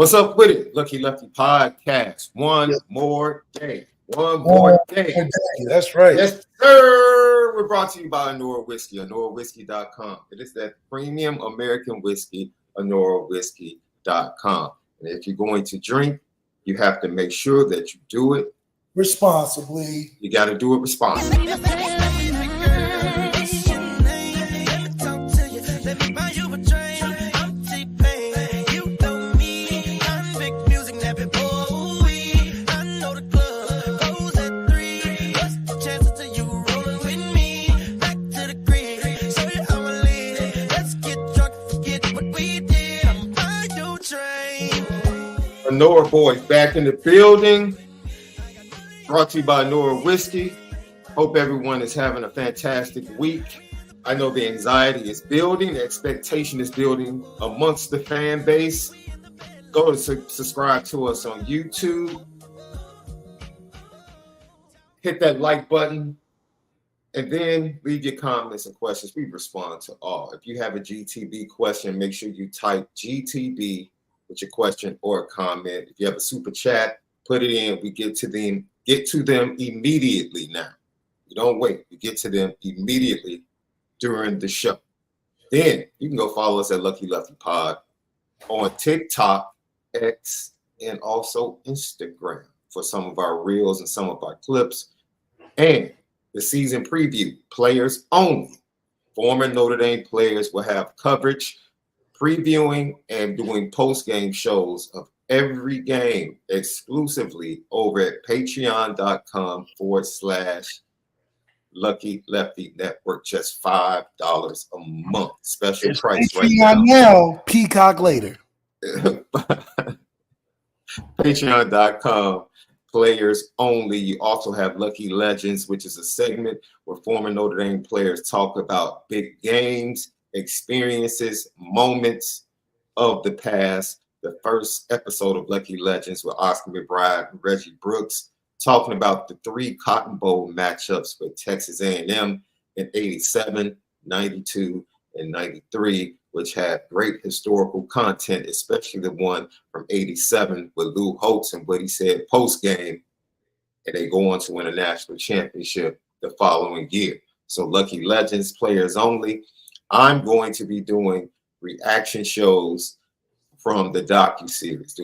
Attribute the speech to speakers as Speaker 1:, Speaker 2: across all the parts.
Speaker 1: What's up with it? Lucky Lefty Podcast. One more day. One more day.
Speaker 2: That's right.
Speaker 1: Yes, sir. We're brought to you by ONORA Whiskey, ONORAWhiskey.com. It is that premium American whiskey, ONORAWhiskey.com. And if you're going to drink, you have to make sure that you do it
Speaker 2: responsibly.
Speaker 1: You got to do it responsibly. ONORA boys back in the building. Brought to you by ONORA Whiskey. Hope everyone is having a fantastic week. I know the anxiety is building, the expectation is building amongst the fan base. Go to subscribe to us on YouTube. Hit that like button. And then leave your comments and questions. We respond to all. If you have a GTB question, make sure you type GTB with your question or a comment. If you have a super chat, put it in. We get to them immediately now. You don't wait. We get to them immediately during the show. Then you can go follow us at Lucky Lefty Pod on TikTok, X, and also Instagram for some of our reels and some of our clips. And the season preview, players only. Former Notre Dame players will have coverage, previewing and doing post-game shows of every game exclusively over at patreon.com/Lucky Lefty Network. Just $5 a month. Special price right
Speaker 2: now. Peacock later.
Speaker 1: Patreon.com. Players only. You also have Lucky Legends, which is a segment where former Notre Dame players talk about big games, experiences, moments of the past. The first episode of Lucky Legends with Oscar McBride and Reggie Brooks talking about the 3 Cotton Bowl matchups with Texas A&M in 87, 92, and 93, which had great historical content, especially the one from 87 with Lou Holtz and what he said post-game, and they go on to win a national championship the following year. So Lucky Legends, players only. I'm going to be doing reaction shows from the docu-series.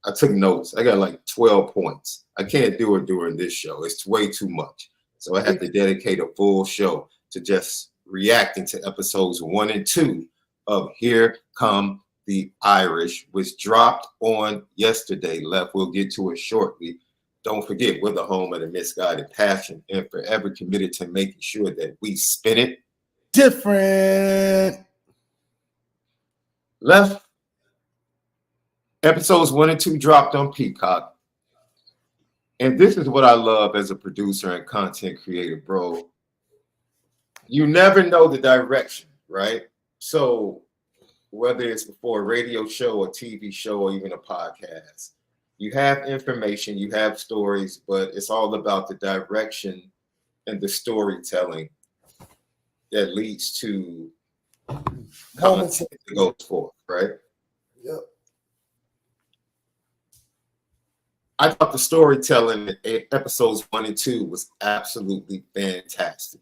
Speaker 1: I took notes. I got like 12 points. I can't do it during this show. It's way too much. So I have to dedicate a full show to just reacting to episodes 1 and 2 of Here Come the Irish, which dropped on yesterday. We'll get to it shortly. Don't forget, we're the home of the misguided passion and forever committed to making sure that we spin it
Speaker 2: different.
Speaker 1: Left. Episodes 1 and 2 dropped on Peacock. And this is what I love as a producer and content creator, bro. You never know the direction, right? So whether it's before a radio show, a TV show, or even a podcast, you have information, you have stories, but it's all about the direction and the storytelling that leads to content that goes forth, right?
Speaker 2: Yep.
Speaker 1: I thought the storytelling in episodes 1 and 2 was absolutely fantastic.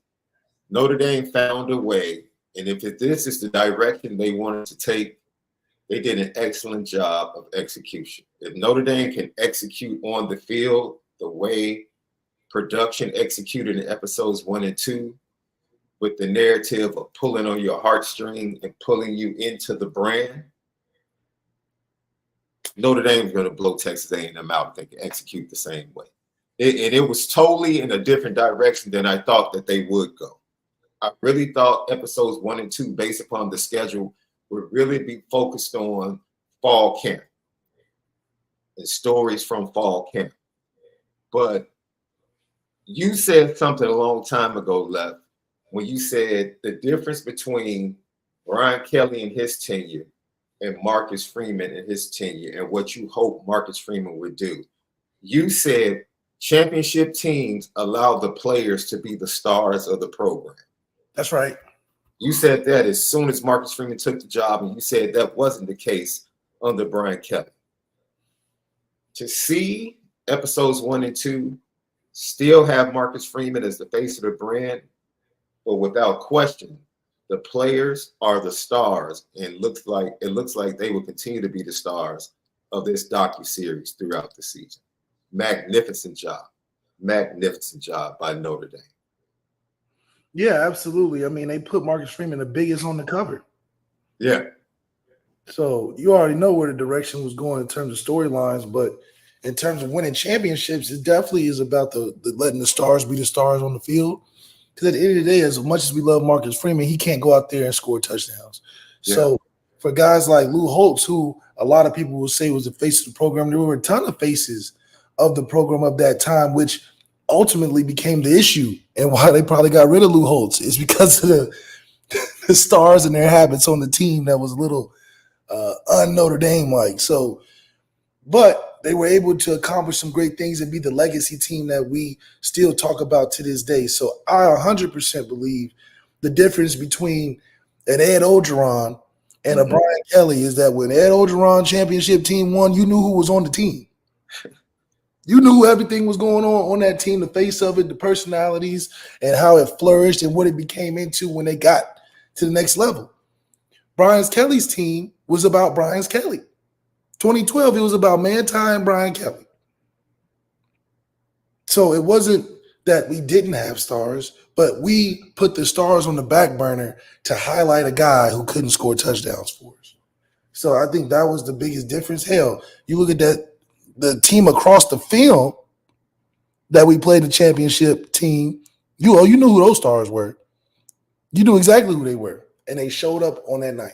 Speaker 1: Notre Dame found a way, and if this is the direction they wanted to take, they did an excellent job of execution. If Notre Dame can execute on the field the way production executed in episodes 1 and 2, with the narrative of pulling on your heartstring and pulling you into the brand, Notre Dame is going to blow Texas A&M out if they can execute the same way. And it was totally in a different direction than I thought that they would go. I really thought episodes 1 and 2, based upon the schedule, would really be focused on fall camp and stories from fall camp. But you said something a long time ago, Left, when you said the difference between Brian Kelly and his tenure and Marcus Freeman and his tenure and what you hope Marcus Freeman would do. You said championship teams allow the players to be the stars of the program.
Speaker 2: That's right.
Speaker 1: You said that as soon as Marcus Freeman took the job, and you said that wasn't the case under Brian Kelly. To see episodes 1 and 2 still have Marcus Freeman as the face of the brand, but without question, the players are the stars, and it looks like they will continue to be the stars of this docu-series throughout the season. Magnificent job by Notre Dame.
Speaker 2: Yeah, absolutely. I mean, they put Marcus Freeman the biggest on the cover.
Speaker 1: Yeah.
Speaker 2: So you already know where the direction was going in terms of storylines, but in terms of winning championships, it definitely is about the letting the stars be the stars on the field. Because at the end of the day, as much as we love Marcus Freeman, he can't go out there and score touchdowns. Yeah. So for guys like Lou Holtz, who a lot of people will say was the face of the program, there were a ton of faces of the program of that time, which ultimately became the issue. And why they probably got rid of Lou Holtz is because of the stars and their habits on the team that was a little un-Notre Dame-like. So, but they were able to accomplish some great things and be the legacy team that we still talk about to this day. So I 100% believe the difference between an Ed Orgeron and a Brian Kelly is that when Ed Orgeron championship team won, you knew who was on the team. You knew everything was going on that team, the face of it, the personalities, and how it flourished and what it became into when they got to the next level. Brian Kelly's team was about Brian Kelly. 2012, it was about Manti and Brian Kelly. So it wasn't that we didn't have stars, but we put the stars on the back burner to highlight a guy who couldn't score touchdowns for us. So I think that was the biggest difference. Hell, you look at the team across the field that we played, the championship team, you knew who those stars were. You knew exactly who they were, and they showed up on that night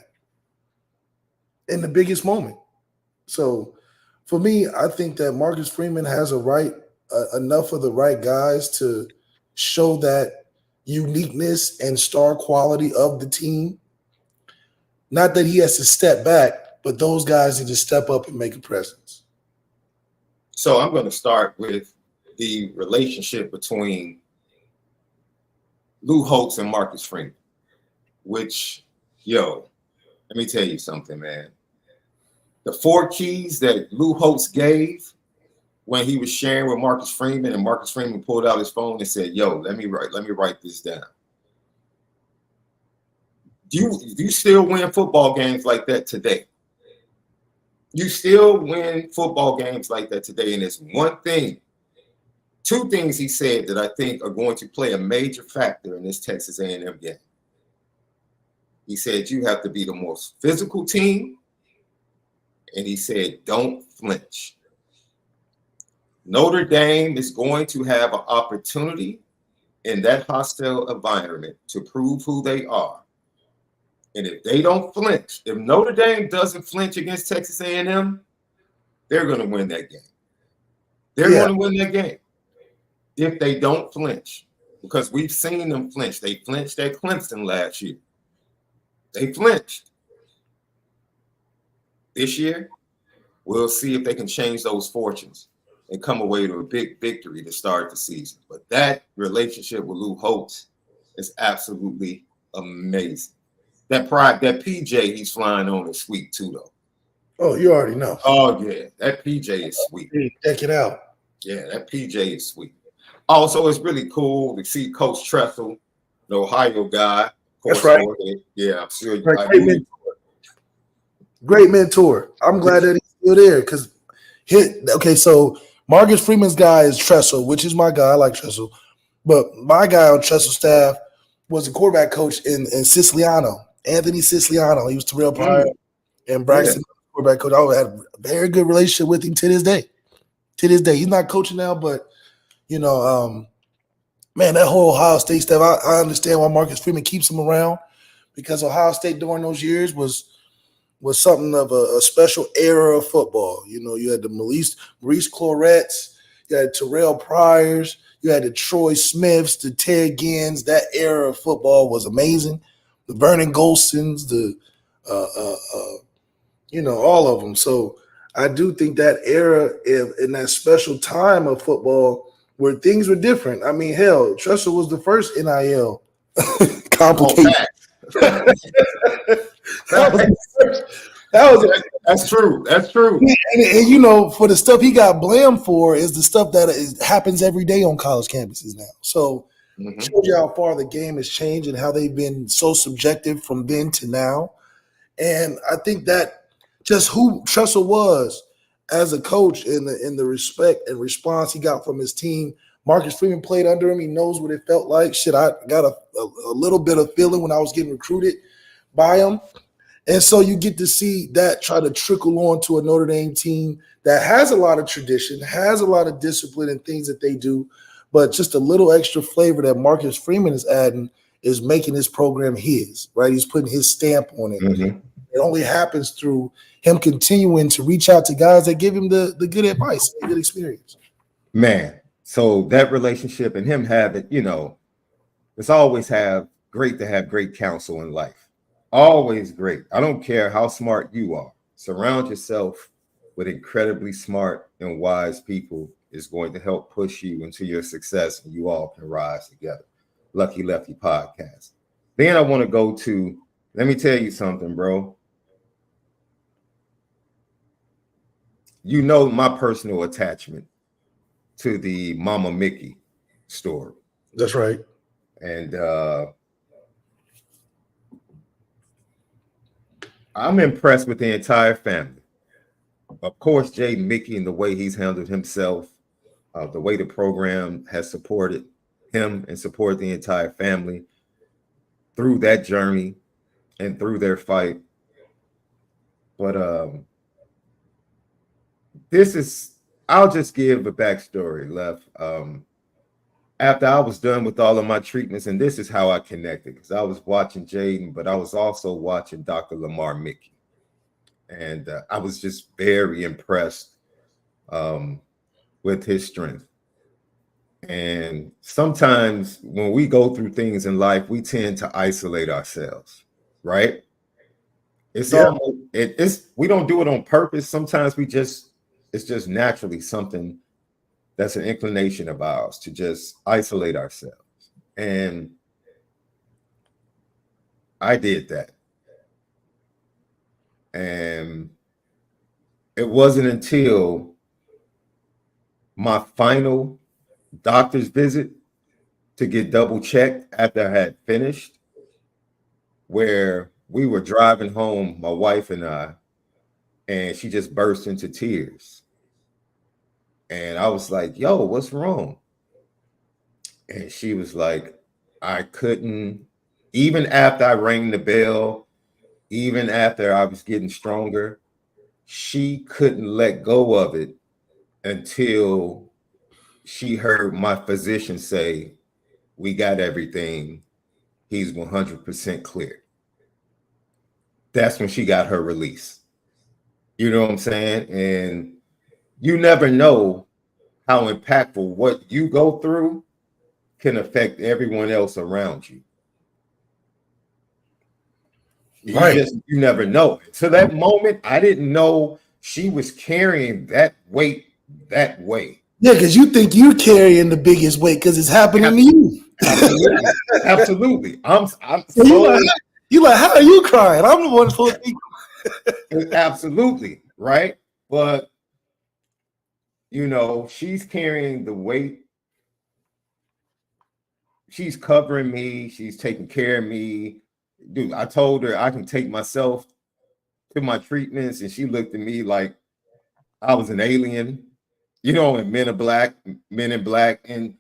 Speaker 2: in the biggest moment. So for me, I think that Marcus Freeman has enough of the right guys to show that uniqueness and star quality of the team. Not that he has to step back, but those guys need to step up and make a presence.
Speaker 1: So I'm going to start with the relationship between Lou Holtz and Marcus Freeman, which, let me tell you something, man. The 4 keys that Lou Holtz gave when he was sharing with Marcus Freeman, and Marcus Freeman pulled out his phone and said, let me write this down. Do you still win football games like that today? You still win football games like that today. And it's 2 things he said that I think are going to play a major factor in this Texas A&M game. He said, you have to be the most physical team. And he said, don't flinch. Notre Dame is going to have an opportunity in that hostile environment to prove who they are. And if they don't flinch, if Notre Dame doesn't flinch against Texas A&M, they're going to win that game. They're going to win that game if they don't flinch, because we've seen them flinch. They flinched at Clemson last year. They flinched. This year, we'll see if they can change those fortunes and come away to a big victory to start the season. But that relationship with Lou Holtz is absolutely amazing. That PJ he's flying on is sweet too, though.
Speaker 2: Oh, you already know.
Speaker 1: Oh, yeah. That PJ is sweet.
Speaker 2: Check it out.
Speaker 1: Yeah, that PJ is sweet. Also, it's really cool to see Coach Tressel, the Ohio guy.
Speaker 2: That's right.
Speaker 1: Yeah, I'm sure.
Speaker 2: Great mentor. I'm glad that he's still there because so Marcus Freeman's guy is Tressel, which is my guy. I like Tressel. But my guy on Tressel's staff was a quarterback coach in Siciliano, Anthony Siciliano. He was Terrell Pryor and Braxton quarterback coach. I had a very good relationship with him to this day. He's not coaching now, but, man, that whole Ohio State stuff, I understand why Marcus Freeman keeps him around, because Ohio State during those years was something of a special era of football. You had the Maurice Clorettes, you had Terrell Pryors, you had the Troy Smiths, the Ted Gins. That era of football was amazing. The Vernon Golstons, all of them. So I do think that era in that special time of football where things were different. I mean, hell, Tressel was the first NIL complication. That was
Speaker 1: That's true. That's true.
Speaker 2: and you know, for the stuff he got blamed for is the stuff that happens every day on college campuses now. So it shows you how far the game has changed and how they've been so subjective from then to now. And I think that just who Tressel was as a coach in the respect and response he got from his team. Marcus Freeman played under him. He knows what it felt like. Shit, I got a little bit of feeling when I was getting recruited by him. And so you get to see that try to trickle on to a Notre Dame team that has a lot of tradition, has a lot of discipline and things that they do, but just a little extra flavor that Marcus Freeman is adding is making this program his, right? He's putting his stamp on it. Mm-hmm. It only happens through him continuing to reach out to guys that give him the good advice, the good experience.
Speaker 3: Man, so that relationship and him having, you know, it's always great to have great counsel in life. Always great. I don't care how smart you are. Surround yourself with incredibly smart and wise people is going to help push you into your success, and you all can rise together. Lucky Lefty podcast. Then I want to go to, let me tell you something, bro. You know my personal attachment to the Mama Mickey story.
Speaker 2: That's right.
Speaker 3: And I'm impressed with the entire family. Of course, Jay Mickey and the way he's handled himself, the way the program has supported him and supported the entire family through that journey and through their fight. But I'll just give a backstory, Left. After I was done with all of my treatments, and this is how I connected, because I was watching Jaden, but I was also watching Dr. Lamar Mickey. And I was just very impressed with his strength. And sometimes when we go through things in life, we tend to isolate ourselves, right? It's almost, we don't do it on purpose. Sometimes it's just naturally something that's an inclination of ours to just isolate ourselves. And I did that. And it wasn't until my final doctor's visit to get double checked after I had finished, where we were driving home, my wife and I, and she just burst into tears. And I was like, yo, what's wrong? And she was like, I couldn't, even after I rang the bell, even after I was getting stronger, she couldn't let go of it until she heard my physician say, we got everything. He's 100% clear. That's when she got her release. You know what I'm saying? And you never know how impactful what you go through can affect everyone else around you. Right. You never know. To that moment, I didn't know she was carrying that weight that way.
Speaker 2: Yeah, because you think you're carrying the biggest weight because it's happening to you.
Speaker 3: Absolutely. Absolutely. I'm
Speaker 2: so you like, how are you crying? I'm the one supposed to
Speaker 3: be. Absolutely. Right. But you know, she's carrying the weight. She's covering me. She's taking care of me. Dude, I told her I can take myself to my treatments, and she looked at me like I was an alien, you know, and Men in Black. And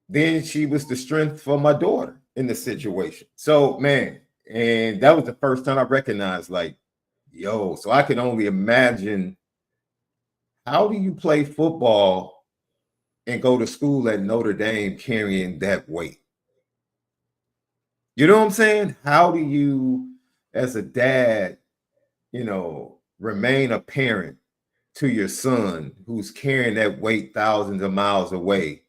Speaker 3: then she was the strength for my daughter in the situation. So, man, and that was the first time I recognized, like, yo, so I can only imagine, how do you play football and go to school at Notre Dame carrying that weight? You know what I'm saying? How do you, as a dad, you know, remain a parent to your son who's carrying that weight thousands of miles away,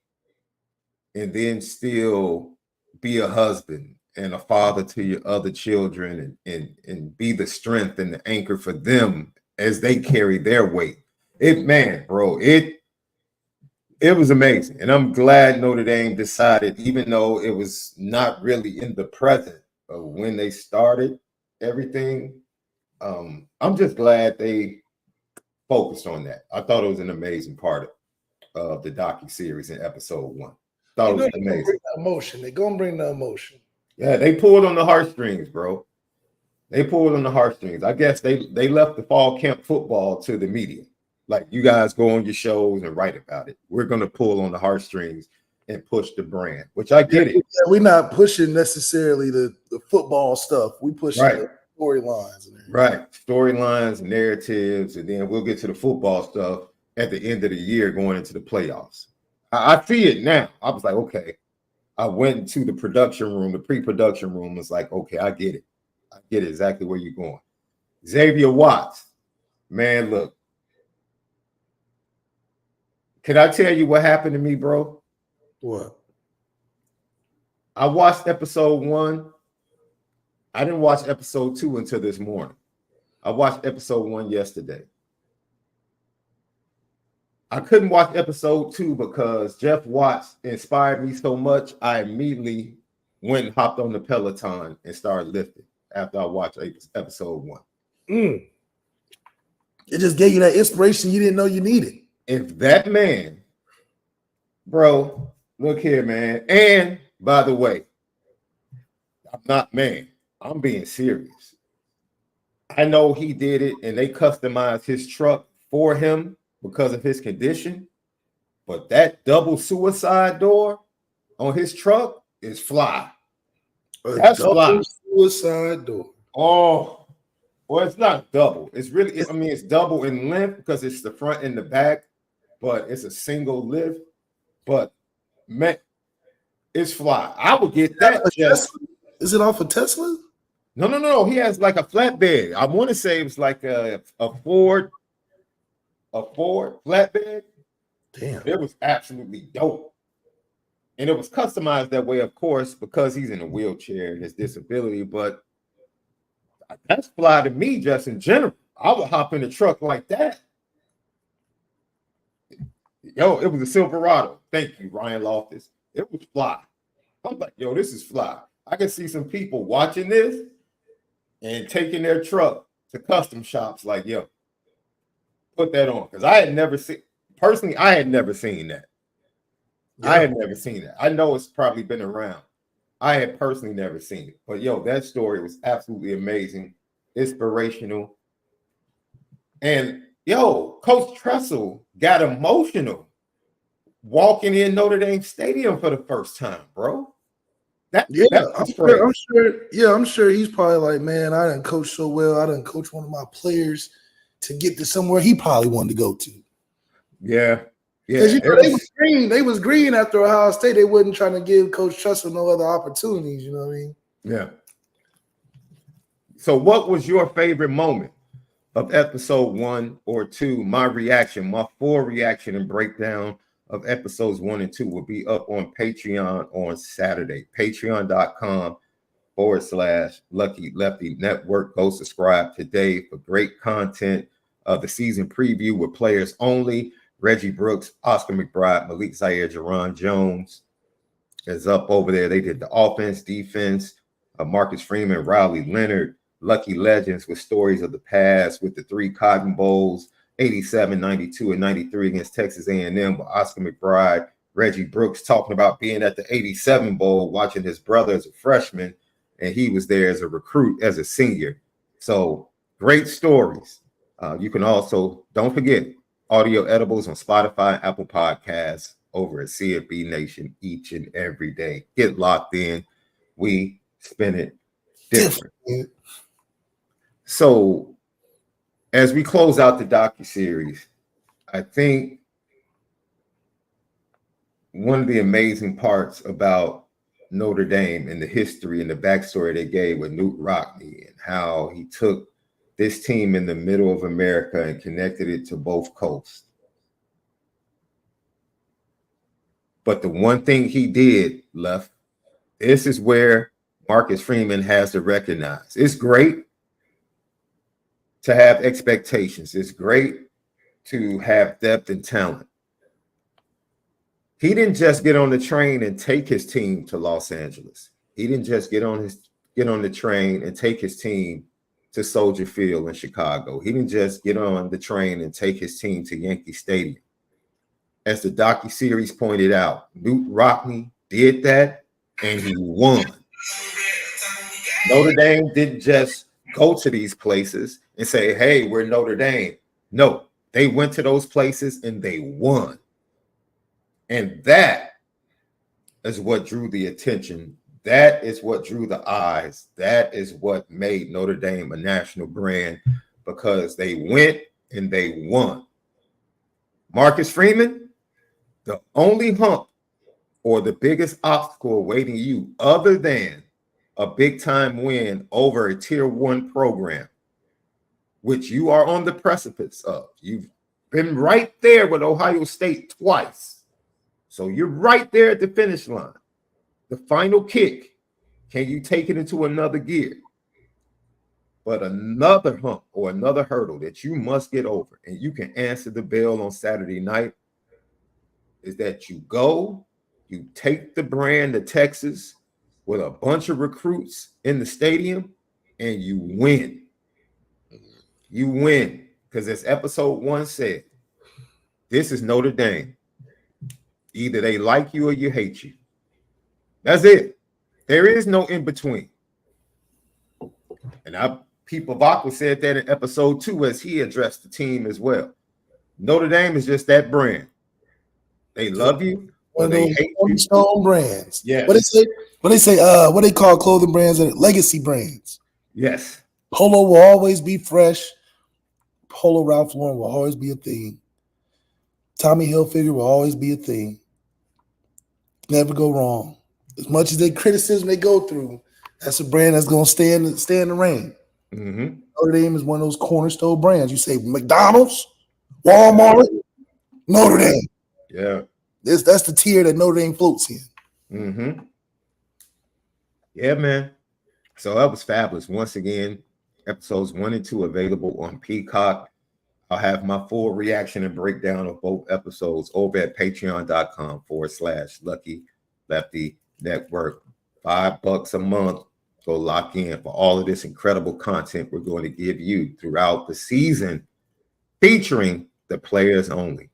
Speaker 3: and then still be a husband and a father to your other children, and be the strength and the anchor for them as they carry their weight? It was amazing. And I'm glad Notre Dame decided, even though it was not really in the present of when they started everything, I'm just glad they focused on that. I thought it was an amazing part of the docu-series in episode 1. Thought it was amazing.
Speaker 2: They're gonna bring the emotion.
Speaker 3: Yeah, they pulled on the heartstrings, bro. They pulled on the heartstrings. I guess they left the fall camp football to the media. Like, you guys go on your shows and write about it. We're gonna pull on the heartstrings and push the brand, which I get it.
Speaker 2: Yeah, we're not pushing necessarily the football stuff. We pushing
Speaker 3: Right.
Speaker 2: the storylines.
Speaker 3: Right. Storylines, narratives, and then we'll get to the football stuff at the end of the year going into the playoffs. I see it now. I was like, okay. I went into the production room, the pre-production room. It's like, okay, I get it. I get exactly where you're going. Xavier Watts, man, look. Can I tell you what happened to me, bro?
Speaker 2: What?
Speaker 3: I watched episode 1. I didn't watch episode 2 until this morning. I watched episode 1 yesterday. I couldn't watch episode 2 because Jeff Watts inspired me so much. I immediately went and hopped on the Peloton and started lifting after I watched episode 1.
Speaker 2: It just gave you that inspiration you didn't know you needed.
Speaker 3: If that man, bro, look here, man. And by the way, I'm not, man, I'm being serious. I know he did it and they customized his truck for him because of his condition, but that double suicide door on his truck is fly. That's fly.
Speaker 2: Suicide door.
Speaker 3: Oh, well, it's not double. It's really, I mean, it's double in length because it's the front and the back, but it's a single lift. But man, it's fly. I would get that.
Speaker 2: Is it off of Tesla?
Speaker 3: No. He has like a flatbed. I want to say it was like a Ford flatbed.
Speaker 2: Damn.
Speaker 3: It was absolutely dope. And it was customized that way, of course, because he's in a wheelchair and his disability. But that's fly to me, just in general. I would hop in a truck like that. Yo, it was a Silverado. Thank you, Ryan Loftus. It was fly. I'm like, yo, this is fly. I can see some people watching this and taking their truck to custom shops like, yo, put that on. Because I had never seen that. Yeah. I had never seen that. I know it's probably been around. I had personally never seen it. But yo, that story was absolutely amazing, inspirational. And yo, Coach Tressel got emotional walking in Notre Dame Stadium for the first time, bro.
Speaker 2: I'm sure he's probably like, man, I didn't coach so well. I didn't coach one of my players to get to somewhere he probably wanted to go to.
Speaker 3: Yeah.
Speaker 2: Because they was green after Ohio State. They wasn't trying to give Coach Tressel no other opportunities. You know what I mean?
Speaker 3: Yeah. So, what was your favorite moment of episode 1 or 2? My reaction, my full reaction and breakdown of episodes 1 and 2 will be up on Patreon on Saturday. Patreon.com/Lucky Lefty Network. Go subscribe today for great content of the season preview with players only. Reggie Brooks, Oscar McBride, Malik'S, ZAIRE, Jerron Jones is up over there. They did the offense, defense, Marcus Freeman, Riley Leonard, Lucky Legends with stories of the past with the 3 Cotton Bowls, 87, 92, and 93 against Texas A&M with Oscar McBride. Reggie Brooks talking about being at the 87 Bowl, watching his brother as a freshman, and he was there as a recruit, as a senior. So great stories. You can also, don't forget, audio edibles on Spotify, Apple Podcasts, over at CFB Nation each and every day. Get locked in. We spin it different. So as we close out the docuseries, I think one of the amazing parts about Notre Dame and the history and the backstory they gave with Newt Rockne and how he took this team in the middle of America and connected it to both coasts. But the one thing he did, Left, this is where Marcus Freeman has to recognize. It's great to have expectations. It's great to have depth and talent. He didn't just get on the train and take his team to Los Angeles. He didn't just get on the train and take his team to Soldier Field in Chicago. He didn't just get on the train and take his team to Yankee Stadium. As the docuseries pointed out, Newt Rockne did that, and he won. Notre Dame didn't just go to these places and say, hey, we're Notre Dame. No, they went to those places and they won. And that is what drew the attention. That is what drew the eyes. That is what made Notre Dame a national brand, because they went and they won. Marcus Freeman, the only hump or the biggest obstacle awaiting you other than a big-time win over a Tier 1 program, which you are on the precipice of. You've been right there with Ohio State twice. So you're right there at the finish line. The final kick, can you take it into another gear? But another hump or another hurdle that you must get over, and you can answer the bell on Saturday night, is that you go, you take the brand to Texas with a bunch of recruits in the stadium, and you win. You win. Because as episode 1 said, this is Notre Dame. Either they like you or you hate you. That's it. There is no in between. And Pete Bavacqua said that in episode 2 as he addressed the team as well. Notre Dame is just that brand. They love you or they hate you.
Speaker 2: Stone brands.
Speaker 3: Yes.
Speaker 2: What they call clothing brands and legacy brands.
Speaker 3: Yes.
Speaker 2: Polo will always be fresh. Polo Ralph Lauren will always be a thing. Tommy Hilfiger will always be a thing. Never go wrong. As much as they criticism they go through, that's a brand that's going to stay in the rain.
Speaker 3: Mm-hmm.
Speaker 2: Notre Dame is one of those cornerstone brands. You say McDonald's, Walmart, Notre Dame.
Speaker 3: Yeah.
Speaker 2: That's the tier that Notre Dame floats in.
Speaker 3: Mm-hmm. Yeah, man. So that was fabulous. Once again, episodes 1 and 2 available on Peacock. I'll have my full reaction and breakdown of both episodes over at patreon.com/Lucky Lefty Network. $5 a month. Go lock in for all of this incredible content we're going to give you throughout the season, featuring the Players Only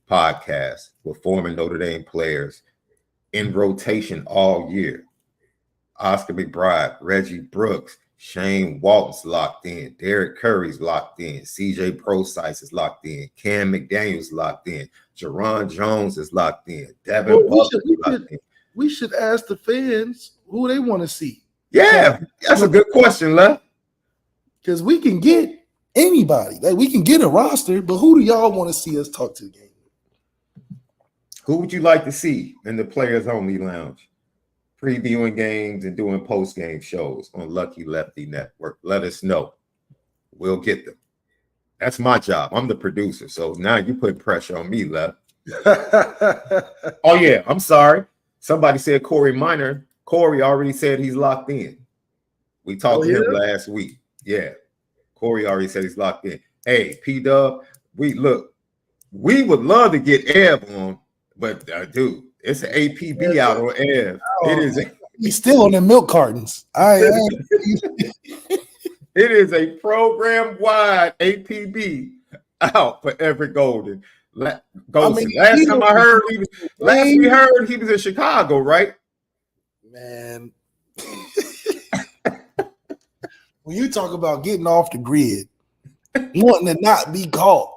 Speaker 3: podcast with former Notre Dame players in rotation all year. Oscar McBride, Reggie Brooks, Shane Walton's locked in, Derek Curry's locked in, CJ Procyse is locked in, Cam McDaniel's locked in, Jerron Jones is locked in, Devin Butler is locked in.
Speaker 2: We should ask the fans who they want to see.
Speaker 3: Yeah, that's a good question, Lef.
Speaker 2: Because we can get anybody. Like, we can get a roster, but who do y'all want to see us talk to the game?
Speaker 3: Who would you like to see in the Players Only Lounge? Previewing games and doing post-game shows on Lucky Lefty Network. Let us know. We'll get them. That's my job. I'm the producer. So now you put pressure on me, Lef. Oh, yeah. I'm sorry. Somebody said Corey Minor. Corey already said he's locked in. We talked to him last week. Yeah. Corey already said he's locked in. Hey, P-Dub, we would love to get Ev on, but dude, it's an APB out on Ev. It is.
Speaker 2: He's still on the milk cartons.
Speaker 3: It is a program-wide APB out for Everett Golden. Last time I heard, we heard he was in Chicago, right?
Speaker 2: Man, when you talk about getting off the grid, wanting to not be caught,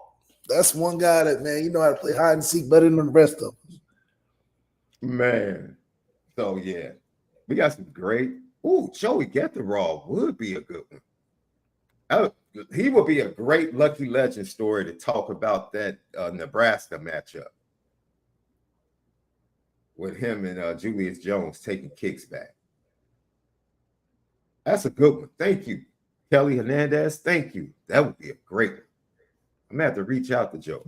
Speaker 2: that's one guy that, man, you know how to play hide and seek better than the rest of them.
Speaker 3: Man, so yeah, we got some great. Ooh, Joey Getherall would be a good one. He would be a great Lucky Legend story to talk about that Nebraska matchup with him and Julius Jones taking kicks back. That's a good one. Thank you, Kelly Hernandez. Thank you. That would be a great one. I'm gonna have to reach out to Joe.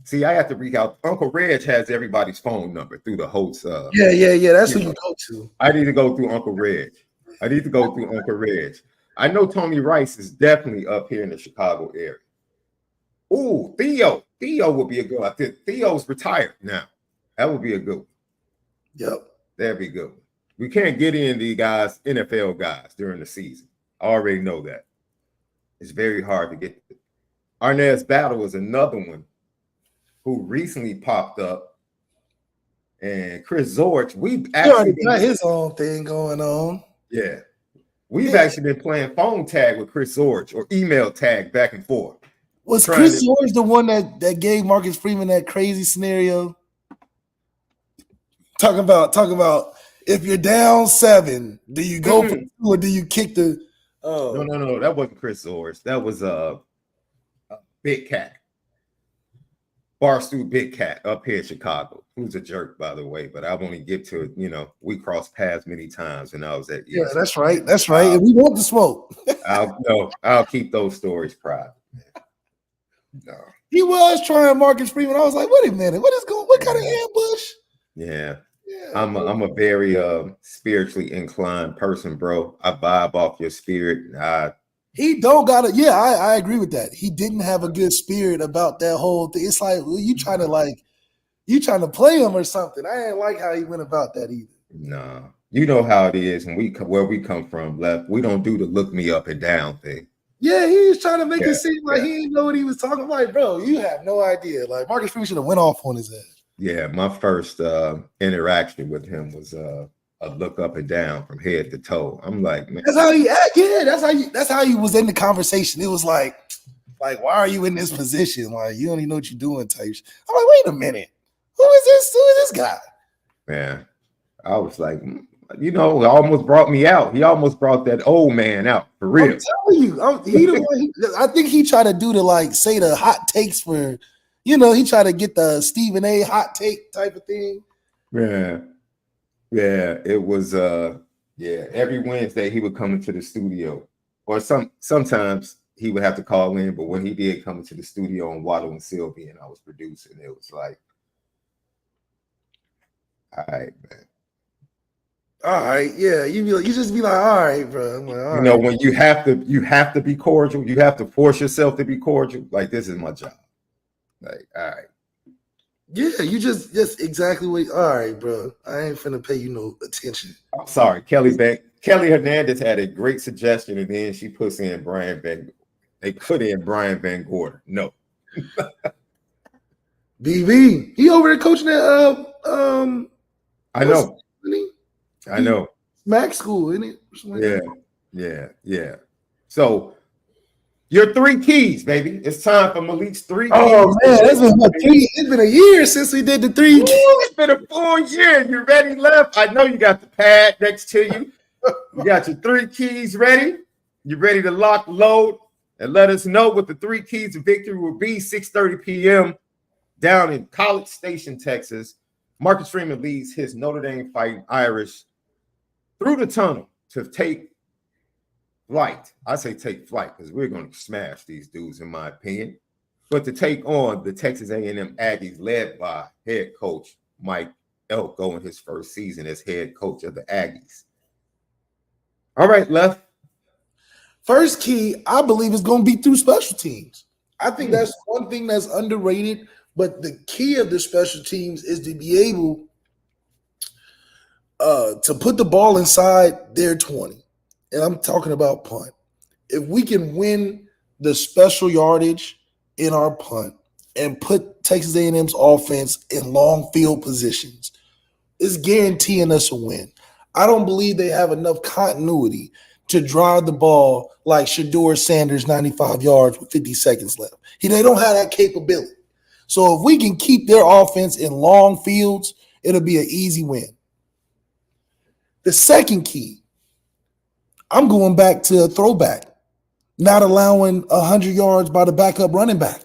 Speaker 3: See, I have to reach out. Uncle Reg has everybody's phone number through the host.
Speaker 2: Yeah. That's who you go to.
Speaker 3: I need to go through Uncle Reg. I know Tony Rice is definitely up here in the Chicago area. Ooh, Theo. Theo would be a good one. I think Theo's retired now. That would be a good one.
Speaker 2: Yep.
Speaker 3: That'd be a good one. We can't get in the guys, NFL guys, during the season. I already know that. It's very hard to get. Arnaz Battle is another one who recently popped up. And Chris Zorich, we've actually
Speaker 2: got his own thing going on.
Speaker 3: Yeah. We've actually been playing phone tag with Chris Zorich or email tag back and forth.
Speaker 2: Was Chris Zorich the one that gave Marcus Freeman that crazy scenario? Talk about if you're down 7, do you go for 2 or do you kick the
Speaker 3: No, that wasn't Chris Zorich. That was Big Cat. Barstool Big Cat up here in Chicago, who's a jerk, by the way, but I've only get to it, we crossed paths many times when I was at
Speaker 2: Yeah, that's right. That's right. And we want the smoke.
Speaker 3: I'll keep those stories private. No.
Speaker 2: He was trying Marcus Freeman. I was like, wait a minute, what kind of ambush?
Speaker 3: Yeah. I'm a very spiritually inclined person, bro. I vibe off your spirit.
Speaker 2: He don't got it. Yeah, I agree with that. He didn't have a good spirit about that whole thing. It's like, well, you trying to play him or something. I didn't like how he went about that either.
Speaker 3: No, you know how it is, and where we come from, Left. We don't do the look me up and down thing.
Speaker 2: Yeah, he was trying to make it seem like he didn't know what he was talking about. Like, bro, you have no idea. Like, Marcus Freeman should have went off on his ass.
Speaker 3: Yeah, my first interaction with him was a look up and down from head to toe. I'm like, man,
Speaker 2: that's how he act. Yeah, that's how he was in the conversation. It was like, why are you in this position? Like, you don't even know what you're doing type shit. I'm like, wait a minute. Who is this guy?
Speaker 3: Man, I was like, it almost brought me out. He almost brought that old man out for real.
Speaker 2: I'm telling you, I think he tried to do say the hot takes for, he tried to get the Stephen A. hot take type of thing.
Speaker 3: Yeah. Yeah, it was every Wednesday he would come into the studio. Or sometimes he would have to call in, but when he did come into the studio on Waddle and Sylvie and I was producing, it was like, all right, man.
Speaker 2: All right, yeah. You just be like, all right, bro. I'm like, all right.
Speaker 3: When you have to be cordial, you have to force yourself to be cordial. Like, this is my job. Like, all right.
Speaker 2: Yeah, you just exactly what. All right, bro. I ain't finna pay you no attention.
Speaker 3: I'm sorry, Kelly Hernandez had a great suggestion, and then she puts in Brian Van. They put in Brian Van Gorder. No,
Speaker 2: BV. He over there coaching at
Speaker 3: I know. I know.
Speaker 2: Mac school, isn't it?
Speaker 3: Yeah. So. Your 3 keys, baby. It's time for Malik's 3 keys.
Speaker 2: Oh man, it's been a year since we did the 3 keys.
Speaker 3: It's been a full year. You ready, Left? I know you got the pad next to you. You got your 3 keys ready. You ready to lock, load, and let us know what the 3 keys of victory will be. 6:30 p.m. down in College Station, Texas. Marcus Freeman leads his Notre Dame Fighting Irish through the tunnel to take flight. I say take flight because we're going to smash these dudes, in my opinion. But to take on the Texas A&M Aggies, led by head coach Mike Elko in his first season as head coach of the Aggies. All right, Left.
Speaker 2: First key, I believe, is going to be through special teams. I think that's one thing that's underrated. But the key of the special teams is to be able to put the ball inside their 20. And I'm talking about punt. If we can win the special yardage in our punt and put Texas A&M's offense in long field positions, it's guaranteeing us a win. I don't believe they have enough continuity to drive the ball like Shedeur Sanders 95 yards with 50 seconds left. They don't have that capability. So if we can keep their offense in long fields, it'll be an easy win. The second key, I'm going back to a throwback, not allowing 100 yards by the backup running back.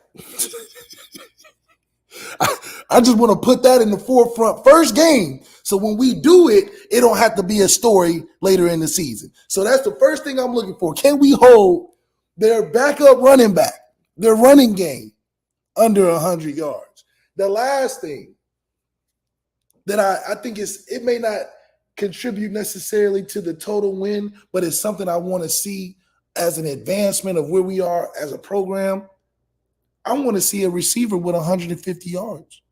Speaker 2: I just want to put that in the forefront first game. So when we do it, it don't have to be a story later in the season. So that's the first thing I'm looking for. Can we hold their backup running back, their running game, under 100 yards? The last thing that I think it may not contribute necessarily to the total win, but it's something I want to see as an advancement of where we are as a program. I want to see a receiver with 150 yards.